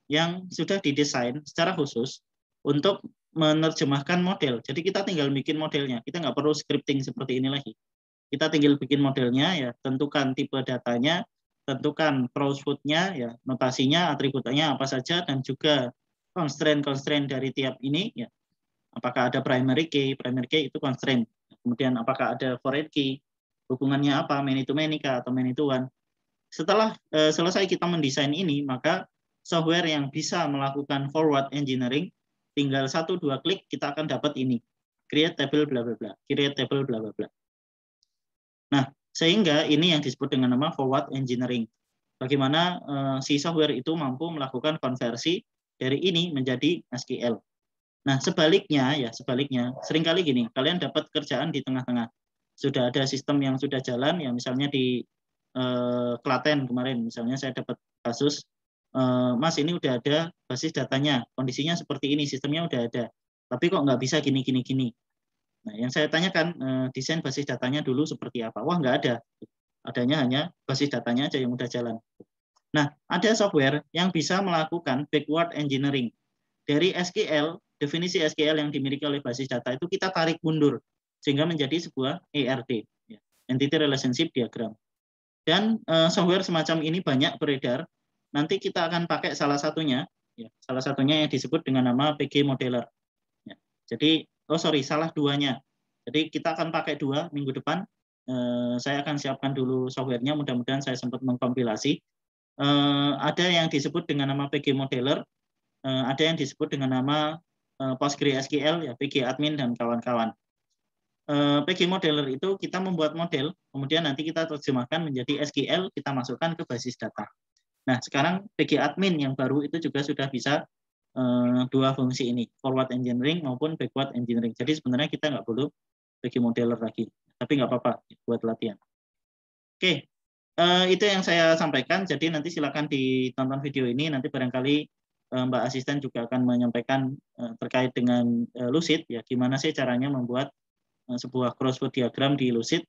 yang sudah didesain secara khusus untuk menerjemahkan model. Jadi kita tinggal bikin modelnya, kita nggak perlu scripting seperti ini lagi. Kita tinggal bikin modelnya, ya tentukan tipe datanya, tentukan crossfoot-nya, ya notasinya, atributnya apa saja, dan juga constraint dari tiap ini, ya apakah ada primary key itu constraint. Kemudian apakah ada foreign key, hubungannya apa, many to many kah atau many to one. Setelah selesai kita mendesain ini, maka software yang bisa melakukan forward engineering, tinggal 1-2 klik kita akan dapat ini, create table bla bla bla, create table bla bla bla. Nah, sehingga ini yang disebut dengan nama forward engineering. Bagaimana si software itu mampu melakukan konversi dari ini menjadi SQL. Nah, sebaliknya, seringkali gini, kalian dapat kerjaan di tengah-tengah. Sudah ada sistem yang sudah jalan, ya misalnya di Klaten kemarin, misalnya saya dapat kasus, Mas ini udah ada basis datanya, kondisinya seperti ini, sistemnya udah ada, tapi kok nggak bisa gini. Nah, yang saya tanyakan, desain basis datanya dulu seperti apa? Wah, nggak ada. Adanya hanya basis datanya aja yang udah jalan. Nah, ada software yang bisa melakukan backward engineering. Dari SQL, definisi SQL yang dimiliki oleh basis data itu kita tarik mundur, sehingga menjadi sebuah ERD, Entity Relationship Diagram. Dan software semacam ini banyak beredar. Nanti kita akan pakai salah satunya yang disebut dengan nama PG Modeler. Ya. Jadi, salah duanya. Jadi kita akan pakai 2 minggu depan. Saya akan siapkan dulu softwarenya, mudah-mudahan saya sempat mengkompilasi. Ada yang disebut dengan nama PG Modeler, ada yang disebut dengan nama PostgreSQL, ya PG Admin dan kawan-kawan. PG Modeler itu kita membuat model, kemudian nanti kita terjemahkan menjadi SQL, kita masukkan ke basis data. Nah, sekarang PG Admin yang baru itu juga sudah bisa 2 fungsi ini, forward engineering maupun backward engineering. Jadi sebenarnya kita nggak perlu PG Modeler lagi, tapi nggak apa-apa buat latihan. Oke, itu yang saya sampaikan. Jadi nanti silakan ditonton video ini, nanti barangkali Mbak Asisten juga akan menyampaikan terkait dengan Lucid, ya gimana sih caranya membuat sebuah crossfoot diagram di Lucid.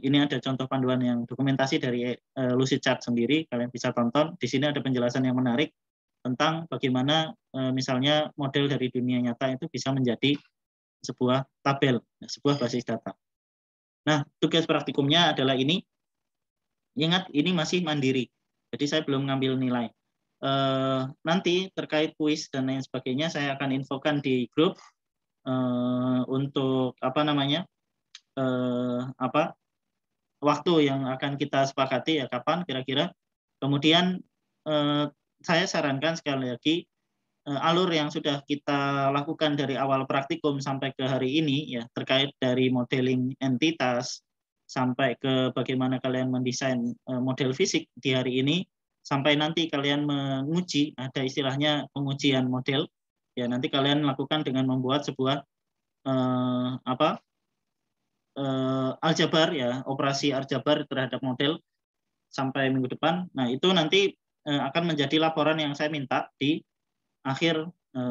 Ini ada contoh panduan yang dokumentasi dari Lucid Chart sendiri, kalian bisa tonton. Di sini ada penjelasan yang menarik tentang bagaimana misalnya model dari dunia nyata itu bisa menjadi sebuah tabel, sebuah basis data. Nah, tugas praktikumnya adalah ini. Ingat, ini masih mandiri. Jadi saya belum ngambil nilai. Nanti terkait kuis dan lain sebagainya saya akan infokan di grup untuk waktu yang akan kita sepakati ya kapan kira-kira. Kemudian saya sarankan sekali lagi alur yang sudah kita lakukan dari awal praktikum sampai ke hari ini ya terkait dari modeling entitas sampai ke bagaimana kalian mendesain model fisik di hari ini sampai nanti kalian menguji, ada istilahnya pengujian model ya, nanti kalian lakukan dengan membuat sebuah aljabar ya, operasi aljabar terhadap model sampai minggu depan. Nah, itu nanti akan menjadi laporan yang saya minta di akhir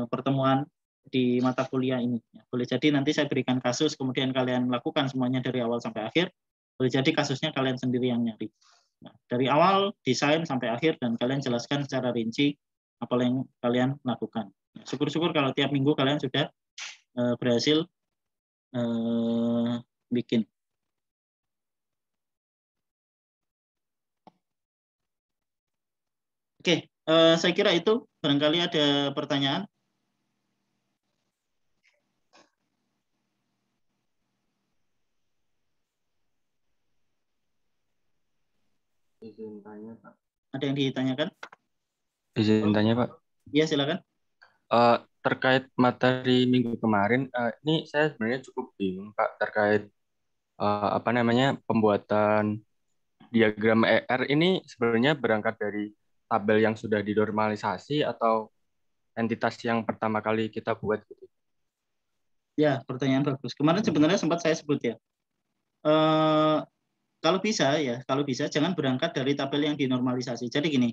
pertemuan di mata kuliah ini. Boleh jadi nanti saya berikan kasus, kemudian kalian lakukan semuanya dari awal sampai akhir. Boleh jadi kasusnya kalian sendiri yang nyari. Nah, dari awal, desain sampai akhir, dan kalian jelaskan secara rinci apa yang kalian lakukan. Nah, syukur-syukur kalau tiap minggu kalian sudah berhasil bikin. Oke, saya kira itu. Barangkali ada pertanyaan. Izin tanya, Pak. Ada yang ditanyakan? Izin tanya, Pak. Iya, silakan. Terkait materi minggu kemarin, ini saya sebenarnya cukup bingung, Pak, terkait pembuatan diagram ER ini sebenarnya berangkat dari tabel yang sudah dinormalisasi atau entitas yang pertama kali kita buat gitu. Ya, pertanyaan bagus. Kemarin sebenarnya sempat saya sebut ya. Kalau bisa jangan berangkat dari tabel yang dinormalisasi. Jadi gini,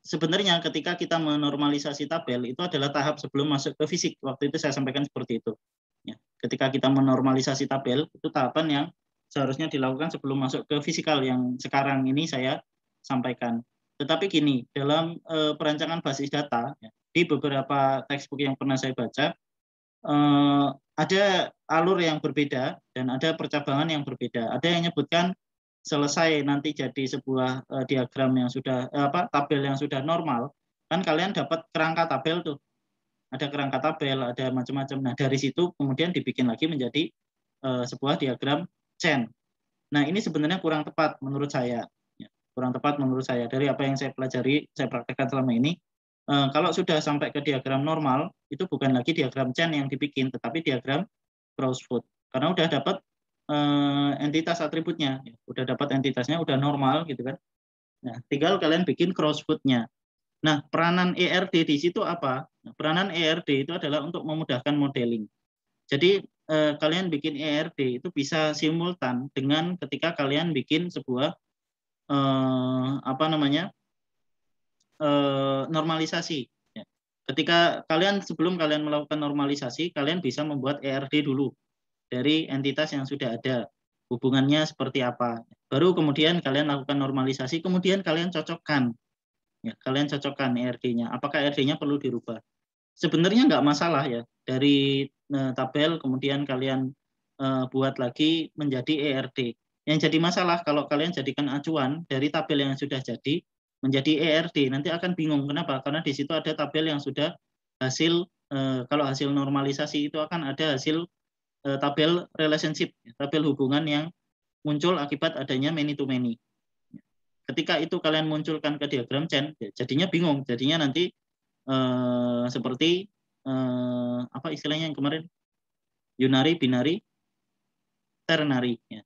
sebenarnya ketika kita menormalisasi tabel itu adalah tahap sebelum masuk ke fisik. Waktu itu saya sampaikan seperti itu. Ya, ketika kita menormalisasi tabel itu tahapan yang seharusnya dilakukan sebelum masuk ke fisikal yang sekarang ini saya sampaikan. Tetapi gini, dalam perancangan basis data ya, di beberapa textbook yang pernah saya baca ada alur yang berbeda dan ada percabangan yang berbeda. Ada yang menyebutkan selesai nanti jadi sebuah diagram yang sudah tabel yang sudah normal, kan kalian dapat kerangka tabel tuh. Ada kerangka tabel, ada macam-macam. Nah, dari situ kemudian dibikin lagi menjadi sebuah diagram chain. Nah, ini sebenarnya kurang tepat menurut saya. Ya, kurang tepat menurut saya. Dari apa yang saya pelajari, saya praktekkan selama ini, kalau sudah sampai ke diagram normal, itu bukan lagi diagram chain yang dibikin, tetapi diagram Crossfoot. Karena udah dapat entitas atributnya, ya. Udah dapat entitasnya, udah normal gitu kan. Nah, tinggal kalian bikin Crossfoot-nya. Nah, peranan ERD di situ apa? Nah, peranan ERD itu adalah untuk memudahkan modeling. Jadi kalian bikin ERD itu bisa simultan dengan ketika kalian bikin sebuah normalisasi. Ya. Ketika sebelum kalian melakukan normalisasi, kalian bisa membuat ERD dulu dari entitas yang sudah ada, hubungannya seperti apa. Baru kemudian kalian lakukan normalisasi, kemudian kalian cocokkan. Ya, kalian cocokkan ERD-nya. Apakah ERD-nya perlu dirubah? Sebenarnya nggak masalah ya. Dari tabel kemudian kalian buat lagi menjadi ERD. Yang jadi masalah kalau kalian jadikan acuan dari tabel yang sudah jadi menjadi ERD, nanti akan bingung. Kenapa? Karena di situ ada tabel yang sudah hasil, kalau hasil normalisasi itu akan ada hasil tabel relationship, tabel hubungan yang muncul akibat adanya many to many. Ketika itu kalian munculkan ke diagram chain, jadinya bingung. Jadinya nanti seperti apa istilahnya yang kemarin, unary, binary, ternary, ya.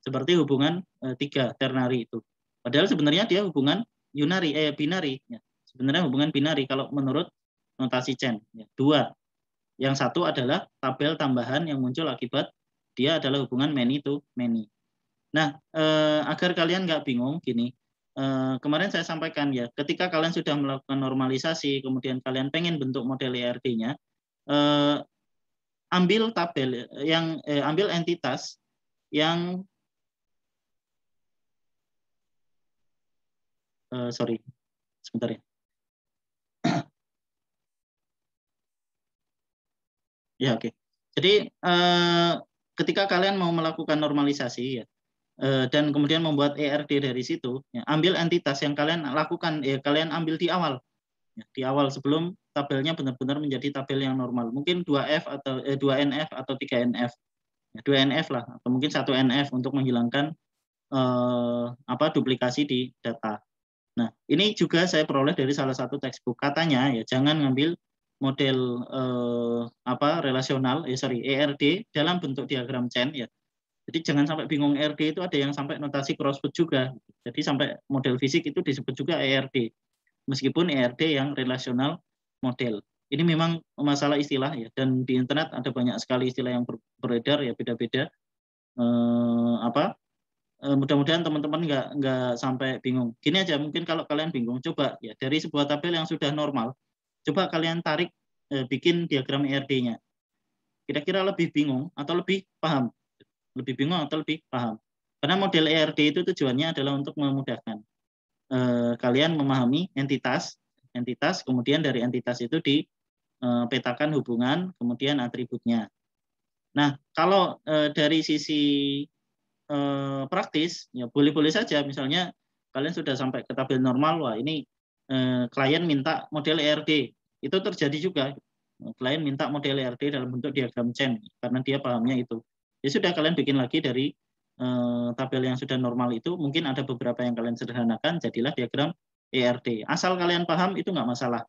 Seperti hubungan 3 ternary itu. Padahal sebenarnya dia hubungan binary, ya. Sebenarnya hubungan binary kalau menurut notasi chain. Ya. 2. Yang satu adalah tabel tambahan yang muncul akibat dia adalah hubungan many to many. Nah, agar kalian nggak bingung, gini, kemarin saya sampaikan ya, ketika kalian sudah melakukan normalisasi, kemudian kalian pengen bentuk model ERD-nya, ambil tabel ambil entitas yang sorry, sebentar ya. Ya, oke. Jadi ketika kalian mau melakukan normalisasi ya, dan kemudian membuat ERD dari situ, ya, ambil entitas yang kalian lakukan, kalian ambil di awal, ya, di awal sebelum tabelnya benar-benar menjadi tabel yang normal. Mungkin 2F atau 2NF atau 3NF, ya, 2NF lah, atau mungkin 1NF untuk menghilangkan duplikasi di data. Nah, ini juga saya peroleh dari salah satu textbook. Katanya ya jangan ngambil model relasional, ERD dalam bentuk diagram chain ya. Jadi jangan sampai bingung, ERD itu ada yang sampai notasi crossword juga. Jadi sampai model fisik itu disebut juga ERD. Meskipun ERD yang relasional model. Ini memang masalah istilah ya, dan di internet ada banyak sekali istilah yang beredar ya, beda-beda. Mudah-mudahan teman-teman nggak sampai bingung. Gini aja, mungkin kalau kalian bingung, coba ya dari sebuah tabel yang sudah normal, coba kalian tarik bikin diagram ERD-nya. Kira-kira lebih bingung atau lebih paham? Lebih bingung atau lebih paham? Karena model ERD itu tujuannya adalah untuk memudahkan kalian memahami entitas, kemudian dari entitas itu dipetakan hubungan, kemudian atributnya. Nah, kalau dari sisi praktis, ya boleh-boleh saja. Misalnya kalian sudah sampai ke tabel normal, wah ini klien minta model ERD. Itu terjadi juga. Klien minta model ERD dalam bentuk diagram chain, karena dia pahamnya itu. Ya sudah, kalian bikin lagi dari tabel yang sudah normal itu, mungkin ada beberapa yang kalian sederhanakan, jadilah diagram ERD. Asal kalian paham itu nggak masalah.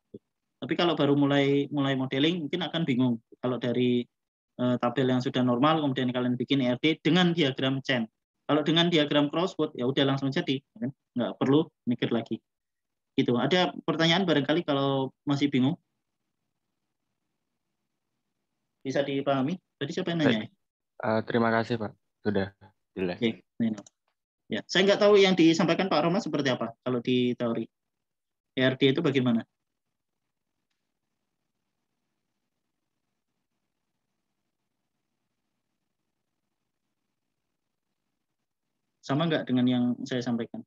Tapi kalau baru mulai modeling mungkin akan bingung. Kalau dari tabel yang sudah normal kemudian kalian bikin ERD dengan diagram chain. Kalau dengan diagram crossword ya udah langsung jadi, kan? Nggak perlu mikir lagi. Gitu. Ada pertanyaan barangkali kalau masih bingung? Bisa dipahami? Tadi siapa yang nanya? Terima kasih Pak, sudah jelas. Ya, saya nggak tahu yang disampaikan Pak Roma seperti apa kalau di teori. ERD itu bagaimana? Sama nggak dengan yang saya sampaikan?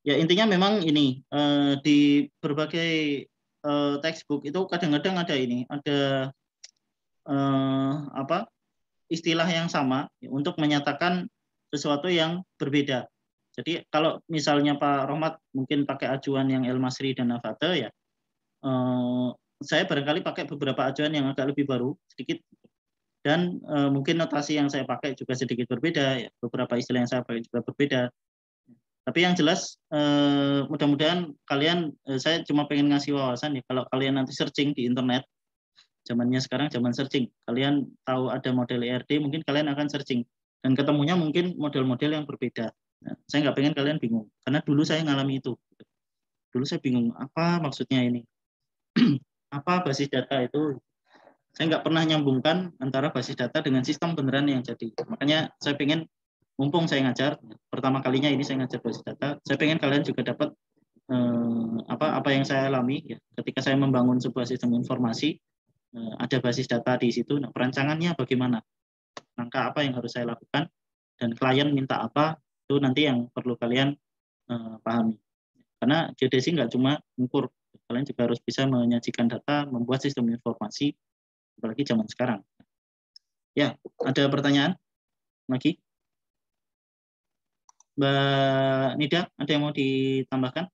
Ya intinya memang ini di berbagai textbook itu kadang-kadang ada istilah yang sama untuk menyatakan sesuatu yang berbeda. Jadi kalau misalnya Pak Rohmat mungkin pakai acuan yang El Masri dan Navate ya, saya barangkali pakai beberapa acuan yang agak lebih baru sedikit, dan mungkin notasi yang saya pakai juga sedikit berbeda, ya. Beberapa istilah yang saya pakai juga berbeda. Tapi yang jelas mudah-mudahan kalian, saya cuma pengen ngasih wawasan ya, kalau kalian nanti searching di internet, zamannya sekarang zaman searching, kalian tahu ada model ERD, mungkin kalian akan searching dan ketemunya mungkin model-model yang berbeda. Nah, saya nggak pengen kalian bingung, karena dulu saya ngalami itu. Dulu saya bingung, apa maksudnya ini? Apa basis data itu? Saya nggak pernah nyambungkan antara basis data dengan sistem beneran yang jadi. Makanya saya pengen, mumpung saya ngajar, pertama kalinya ini saya ngajar basis data, saya pengen kalian juga dapat apa yang saya alami ya, ketika saya membangun sebuah sistem informasi, ada basis data di situ. Nah, perancangannya bagaimana? Langkah apa yang harus saya lakukan? Dan klien minta apa? Itu nanti yang perlu kalian pahami. Karena geodesi nggak cuma mengukur, kalian juga harus bisa menyajikan data, membuat sistem informasi, apalagi zaman sekarang. Ya, ada pertanyaan lagi? Mbak Nida, ada yang mau ditambahkan?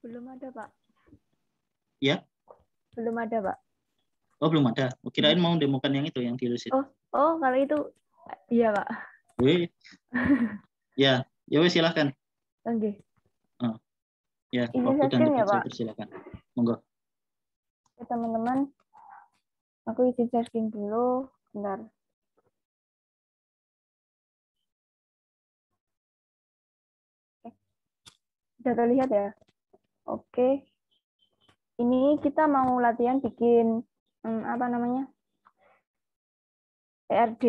Belum ada, Pak. Ya? Belum ada, Pak. Oh, belum ada. Kirain mau demokan yang itu, yang di Lucid. Oh, kalau itu, iya, Pak. Wih. Ya, silahkan. Oke. Ya, Izin waktu dan tempat ya, saya Pak. persilakan. Monggo. Ya, teman-teman, aku izin sharing dulu. Bentar. Sudah terlihat ya? Oke. Ini kita mau latihan bikin ERD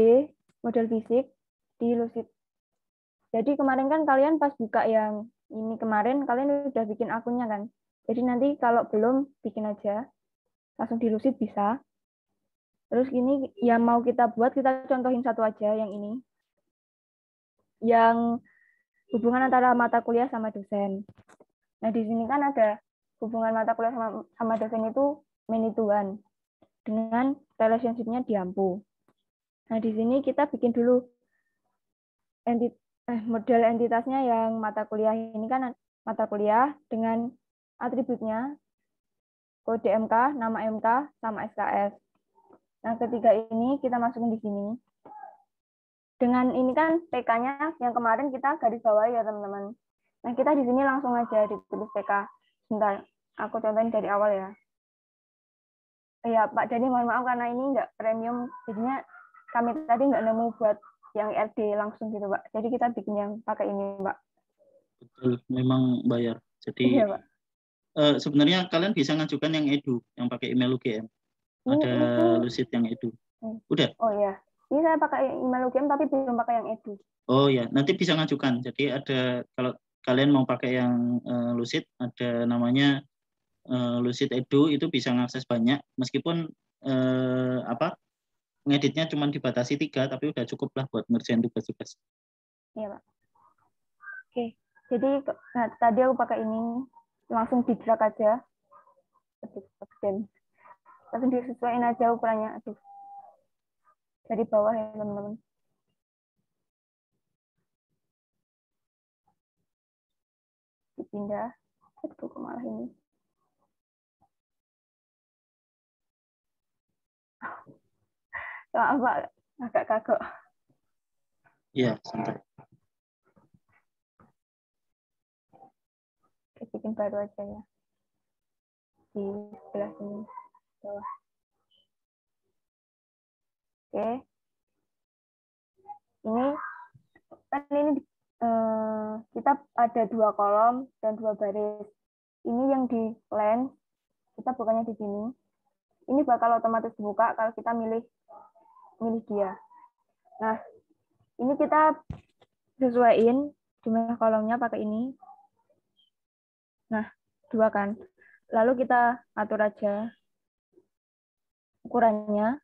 model fisik di Lucid. Jadi kemarin kan kalian pas buka yang ini kemarin kalian udah bikin akunnya kan. Jadi nanti kalau belum bikin aja langsung di Lucid bisa. Terus ini yang mau kita buat, kita contohin satu aja yang ini. Yang hubungan antara mata kuliah sama dosen. Nah, di sini kan ada hubungan mata kuliah sama dosen itu many to one dengan relationship-nya diampu. Nah, di sini kita bikin dulu model entitasnya yang mata kuliah ini kan mata kuliah dengan atributnya, kode MK, nama MK, sama SKS. Nah, ketiga ini kita masukin di sini. Dengan ini kan PK-nya yang kemarin kita garis bawahi ya, teman-teman. Nah, kita di sini langsung aja ditulis PK. Sebentar, aku contohin dari awal ya. Ya, Pak Dani, mohon maaf karena ini nggak premium, jadinya kami tadi nggak nemu buat yang RD langsung gitu, Pak. Jadi kita bikin yang pakai ini, Pak. Betul, memang bayar. Jadi Iya, Pak. sebenarnya kalian bisa ngajukan yang edu, yang pakai email UGM. Ada Lucid yang edu. Udah? Oh iya. Ini saya pakai email UGM tapi belum pakai yang edu. Oh ya, nanti bisa ngajukan. Jadi ada, kalau kalian mau pakai yang Lucid, ada namanya Lucid Edu, itu bisa ngakses banyak. Meskipun ngeditnya cuma dibatasi 3, tapi udah cukup lah buat ngerjain tugas-tugas. Iya, Pak. Oke. Jadi nah, tadi aku pakai ini, langsung di drag aja. Langsung disesuaikan aja ukurannya. Aduh. Dari bawah ya, teman-teman. Dipindah. Aduh, malah ini. Maaf, Pak. Agak kagok. Iya, santai. Oke, bikin baru aja ya. Di sebelah sini. Bawah. Oke. Ini kan ini kita ada 2 kolom dan 2 baris. Ini yang di len, kita bukannya di sini. Ini bakal otomatis dibuka kalau kita milih dia. Nah, ini kita sesuaiin jumlah kolomnya pakai ini. Nah, 2 kan. Lalu kita atur aja ukurannya.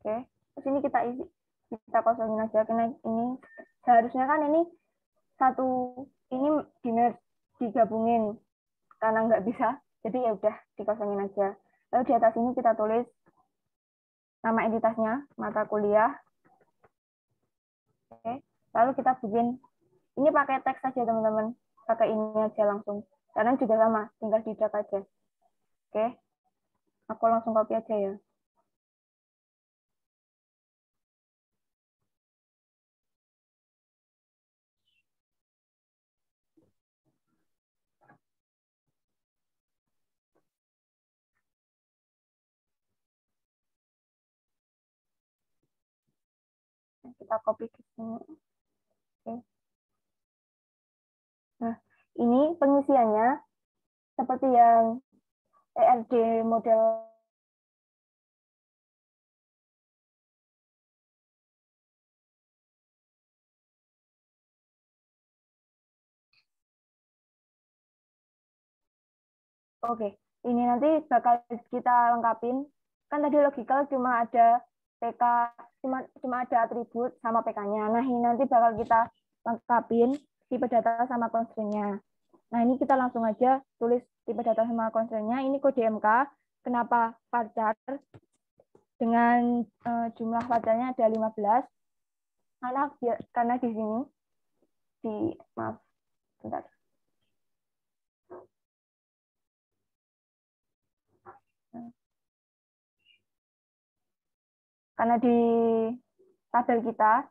Oke, terus ini kita kosongin aja karena ini seharusnya kan ini ini digabungin karena nggak bisa, jadi ya udah dikosongin aja. Lalu di atas ini kita tulis nama entitasnya, mata kuliah. Oke, lalu kita bikin ini pakai teks saja teman-teman, pakai ini aja langsung. Karena juga sama, tinggal di drag aja. Oke, aku langsung copy aja ya. Kita copy ke sini. Oke. Nah, ini pengisiannya seperti yang ERD model Oke, ini nanti bakal kita lengkapin. Kan tadi logical cuma ada PK, cuma ada atribut sama PK-nya. Nah, ini nanti bakal kita lengkapin tipe data sama constraint-nya. Nah, ini kita langsung aja tulis tipe data sama constraint-nya. Ini kode MK. Kenapa varchar? Dengan jumlah varchar-nya ada 15. Karena di sini maaf, bentar. Karena di tabel kita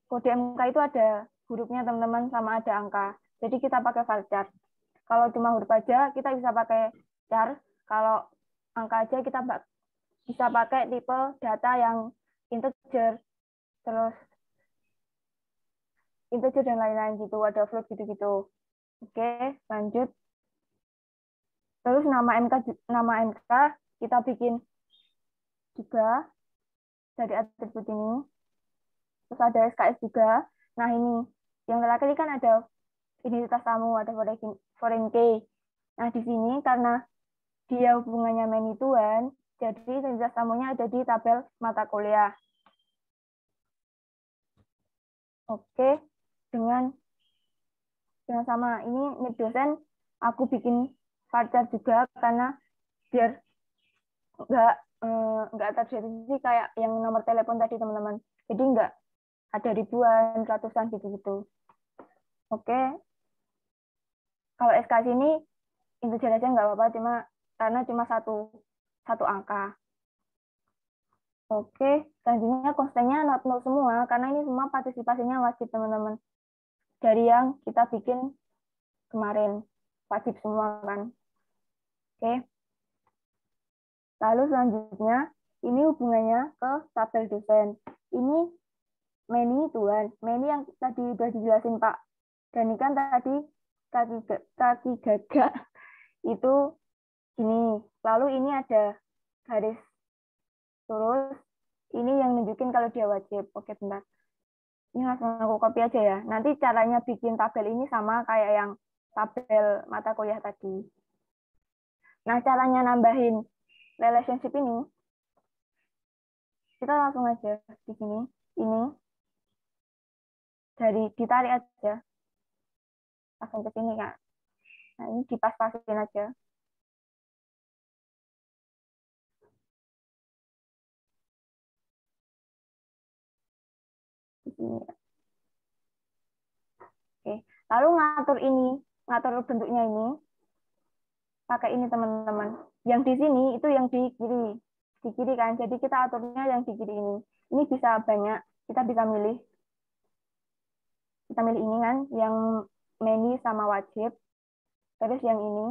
kode MK itu ada hurufnya teman-teman sama ada angka. Jadi kita pakai varchar. Kalau cuma huruf aja kita bisa pakai char. Kalau angka aja kita bisa pakai tipe data yang integer, terus integer dan lain-lain gitu, ada float gitu-gitu. Oke, lanjut. Terus nama MK kita bikin juga dari atribut ini. Terus ada SKS juga. Nah, ini yang terakhir kan ada identitas tamu, ada foreign key. Nah, di sini karena dia hubungannya many to one, jadi identitas tamunya ada di tabel mata kuliah. Oke, dengan sama ini dosen aku bikin varchar juga karena biar nggak terjadi kayak yang nomor telepon tadi teman-teman. Jadi nggak ada ribuan, ratusan gitu-gitu. Oke, kalau SKS ini integer aja nggak apa-apa, karena cuma satu angka. Oke, selanjutnya konstannya not null semua, karena ini semua partisipasinya wajib teman-teman. Dari yang kita bikin kemarin, wajib semua kan. Oke. Lalu selanjutnya, ini hubungannya ke tabel dosen. Ini many Tuhan, many yang tadi sudah dijelasin Pak. Dan ini kan tadi kaki gagak itu gini. Lalu ini ada garis lurus. Ini yang nunjukin kalau dia wajib. Oke, bentar. Ini langsung aku copy aja ya. Nanti caranya bikin tabel ini sama kayak yang tabel mata kuliah tadi. Nah, caranya nambahin relationship ini, kita langsung aja di sini. Ini ditarik aja. Langsung ke sini, Kak. Nah, ini dipas-pasin aja. Di sini. Oke. Lalu ngatur bentuknya ini, pakai ini teman-teman. Yang di sini itu yang di kiri kan. Jadi kita aturnya yang di kiri ini. Ini bisa banyak. Kita bisa milih. Kita milih ini kan, yang many sama wajib. Terus yang ini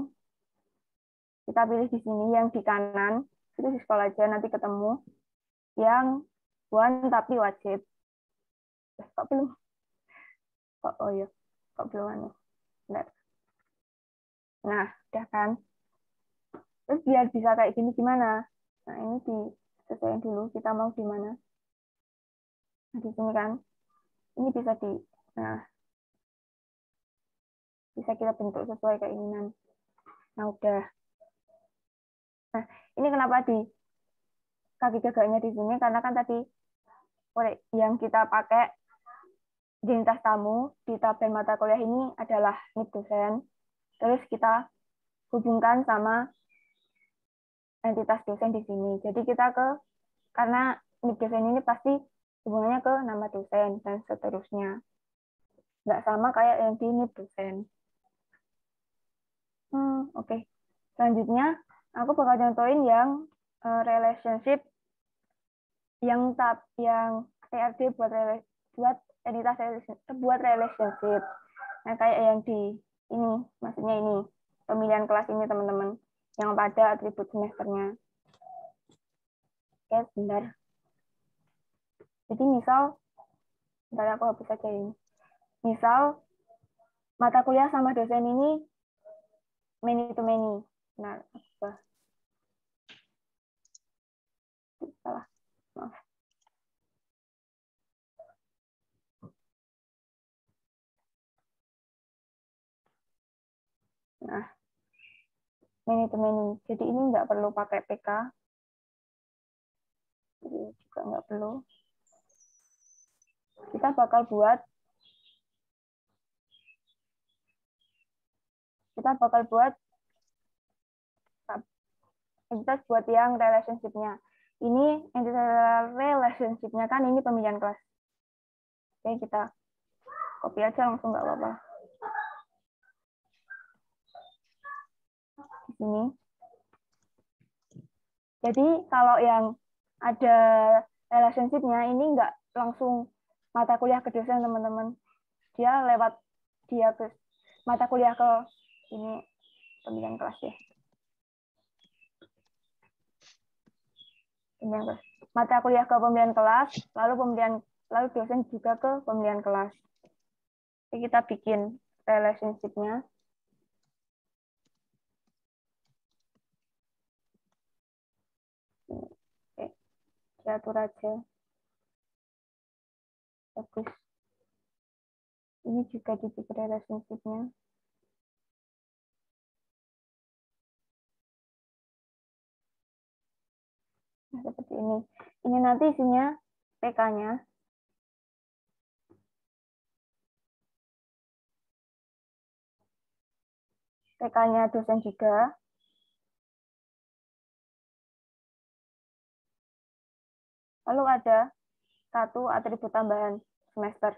kita pilih di sini, yang di kanan itu di scroll aja nanti ketemu yang one tapi wajib. Kok belum? Oh iya, kok belum anu? Nah, udah kan? Terus biar bisa kayak gini gimana? Nah, ini disesuaikan dulu, kita mau di mana? Nah, di sini kan? Ini bisa kita bentuk sesuai keinginan. Nah, udah. Nah, ini kenapa di kaki gagaknya di sini? Karena kan tadi yang kita pakai identitas tamu di tabel mata kuliah ini adalah NIP dosen. Terus kita hubungkan sama entitas dosen di sini. Jadi kita karena NIP dosen ini pasti hubungannya ke nama dosen dan seterusnya. Nggak sama kayak yang di NIP dosen. Oke. Selanjutnya, aku bakal contohin yang relationship yang TRD buat entitas buat relationship. Nah, kayak yang di ini, maksudnya ini pemilihan kelas ini teman-teman, yang pada atribut semesternya. Oke, sebentar. Jadi bentar aku hapus saja ini. Misal mata kuliah sama dosen ini many to many. Nah, salah. Maaf. Nah, many to many. Jadi ini nggak perlu pakai PK. Jadi juga nggak perlu. Kita bakal buat entitas buat yang relationship-nya. Ini entitas relationship-nya kan ini pemilihan kelas. Oke, kita copy aja langsung nggak apa-apa. Di sini. Jadi kalau yang ada relationship-nya ini nggak langsung mata kuliah ke dosen teman-teman. Dia lewat ke mata kuliah ke ini pemilihan kelas ya. Mata kuliah ke pemilihan kelas, lalu dosen juga ke pemilihan kelas. Jadi kita bikin relationship-nya. Oke, diatur aja. Bagus. Ini juga dibikin relationship-nya. Nah, seperti ini. Ini nanti isinya PK-nya. PK-nya dosen juga. Lalu ada satu atribut tambahan semester.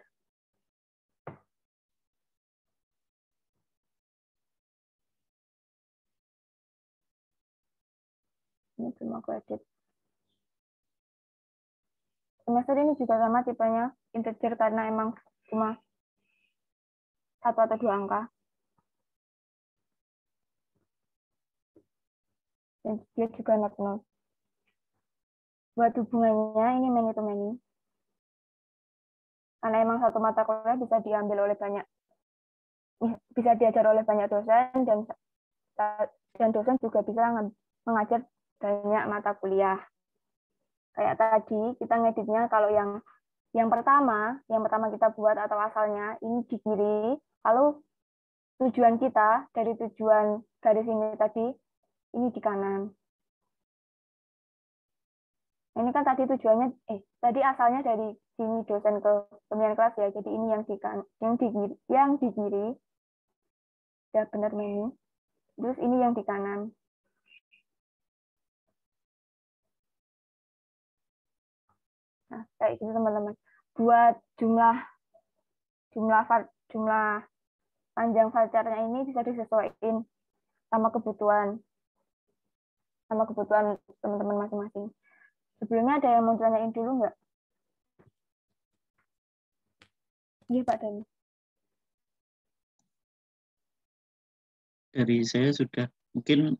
Ini cuma aku edit. Semester ini juga sama tipenya integer karena emang cuma 1 atau 2 angka. Dan dia juga not null. Buat hubungannya ini many to many. Karena emang satu mata kuliah bisa diambil oleh banyak, bisa diajar oleh banyak dosen, dan dosen juga bisa mengajar banyak mata kuliah. Kayak tadi kita ngeditnya kalau yang pertama kita buat atau asalnya ini di kiri, lalu tujuan kita dari tujuan garis ini tadi ini di kanan. Ini kan tadi tujuannya tadi asalnya dari sini dosen ke pemilihan kelas ya. Jadi ini yang di kiri. Ya benar ini. Terus ini yang di kanan. Nah, kayak gitu teman-teman. Buat jumlah panjang varcharnya ini bisa disesuaikan sama kebutuhan teman-teman masing-masing. Sebelumnya ada yang mau tanyain dulu nggak? Iya Pak Dani. Dari saya sudah. Mungkin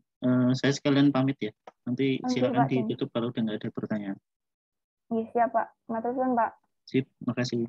saya sekalian pamit ya. Nanti silakan Pak, ditutup kalau udah nggak ada pertanyaan. Iya siap Pak. Matur suwun Pak. Sip, makasih.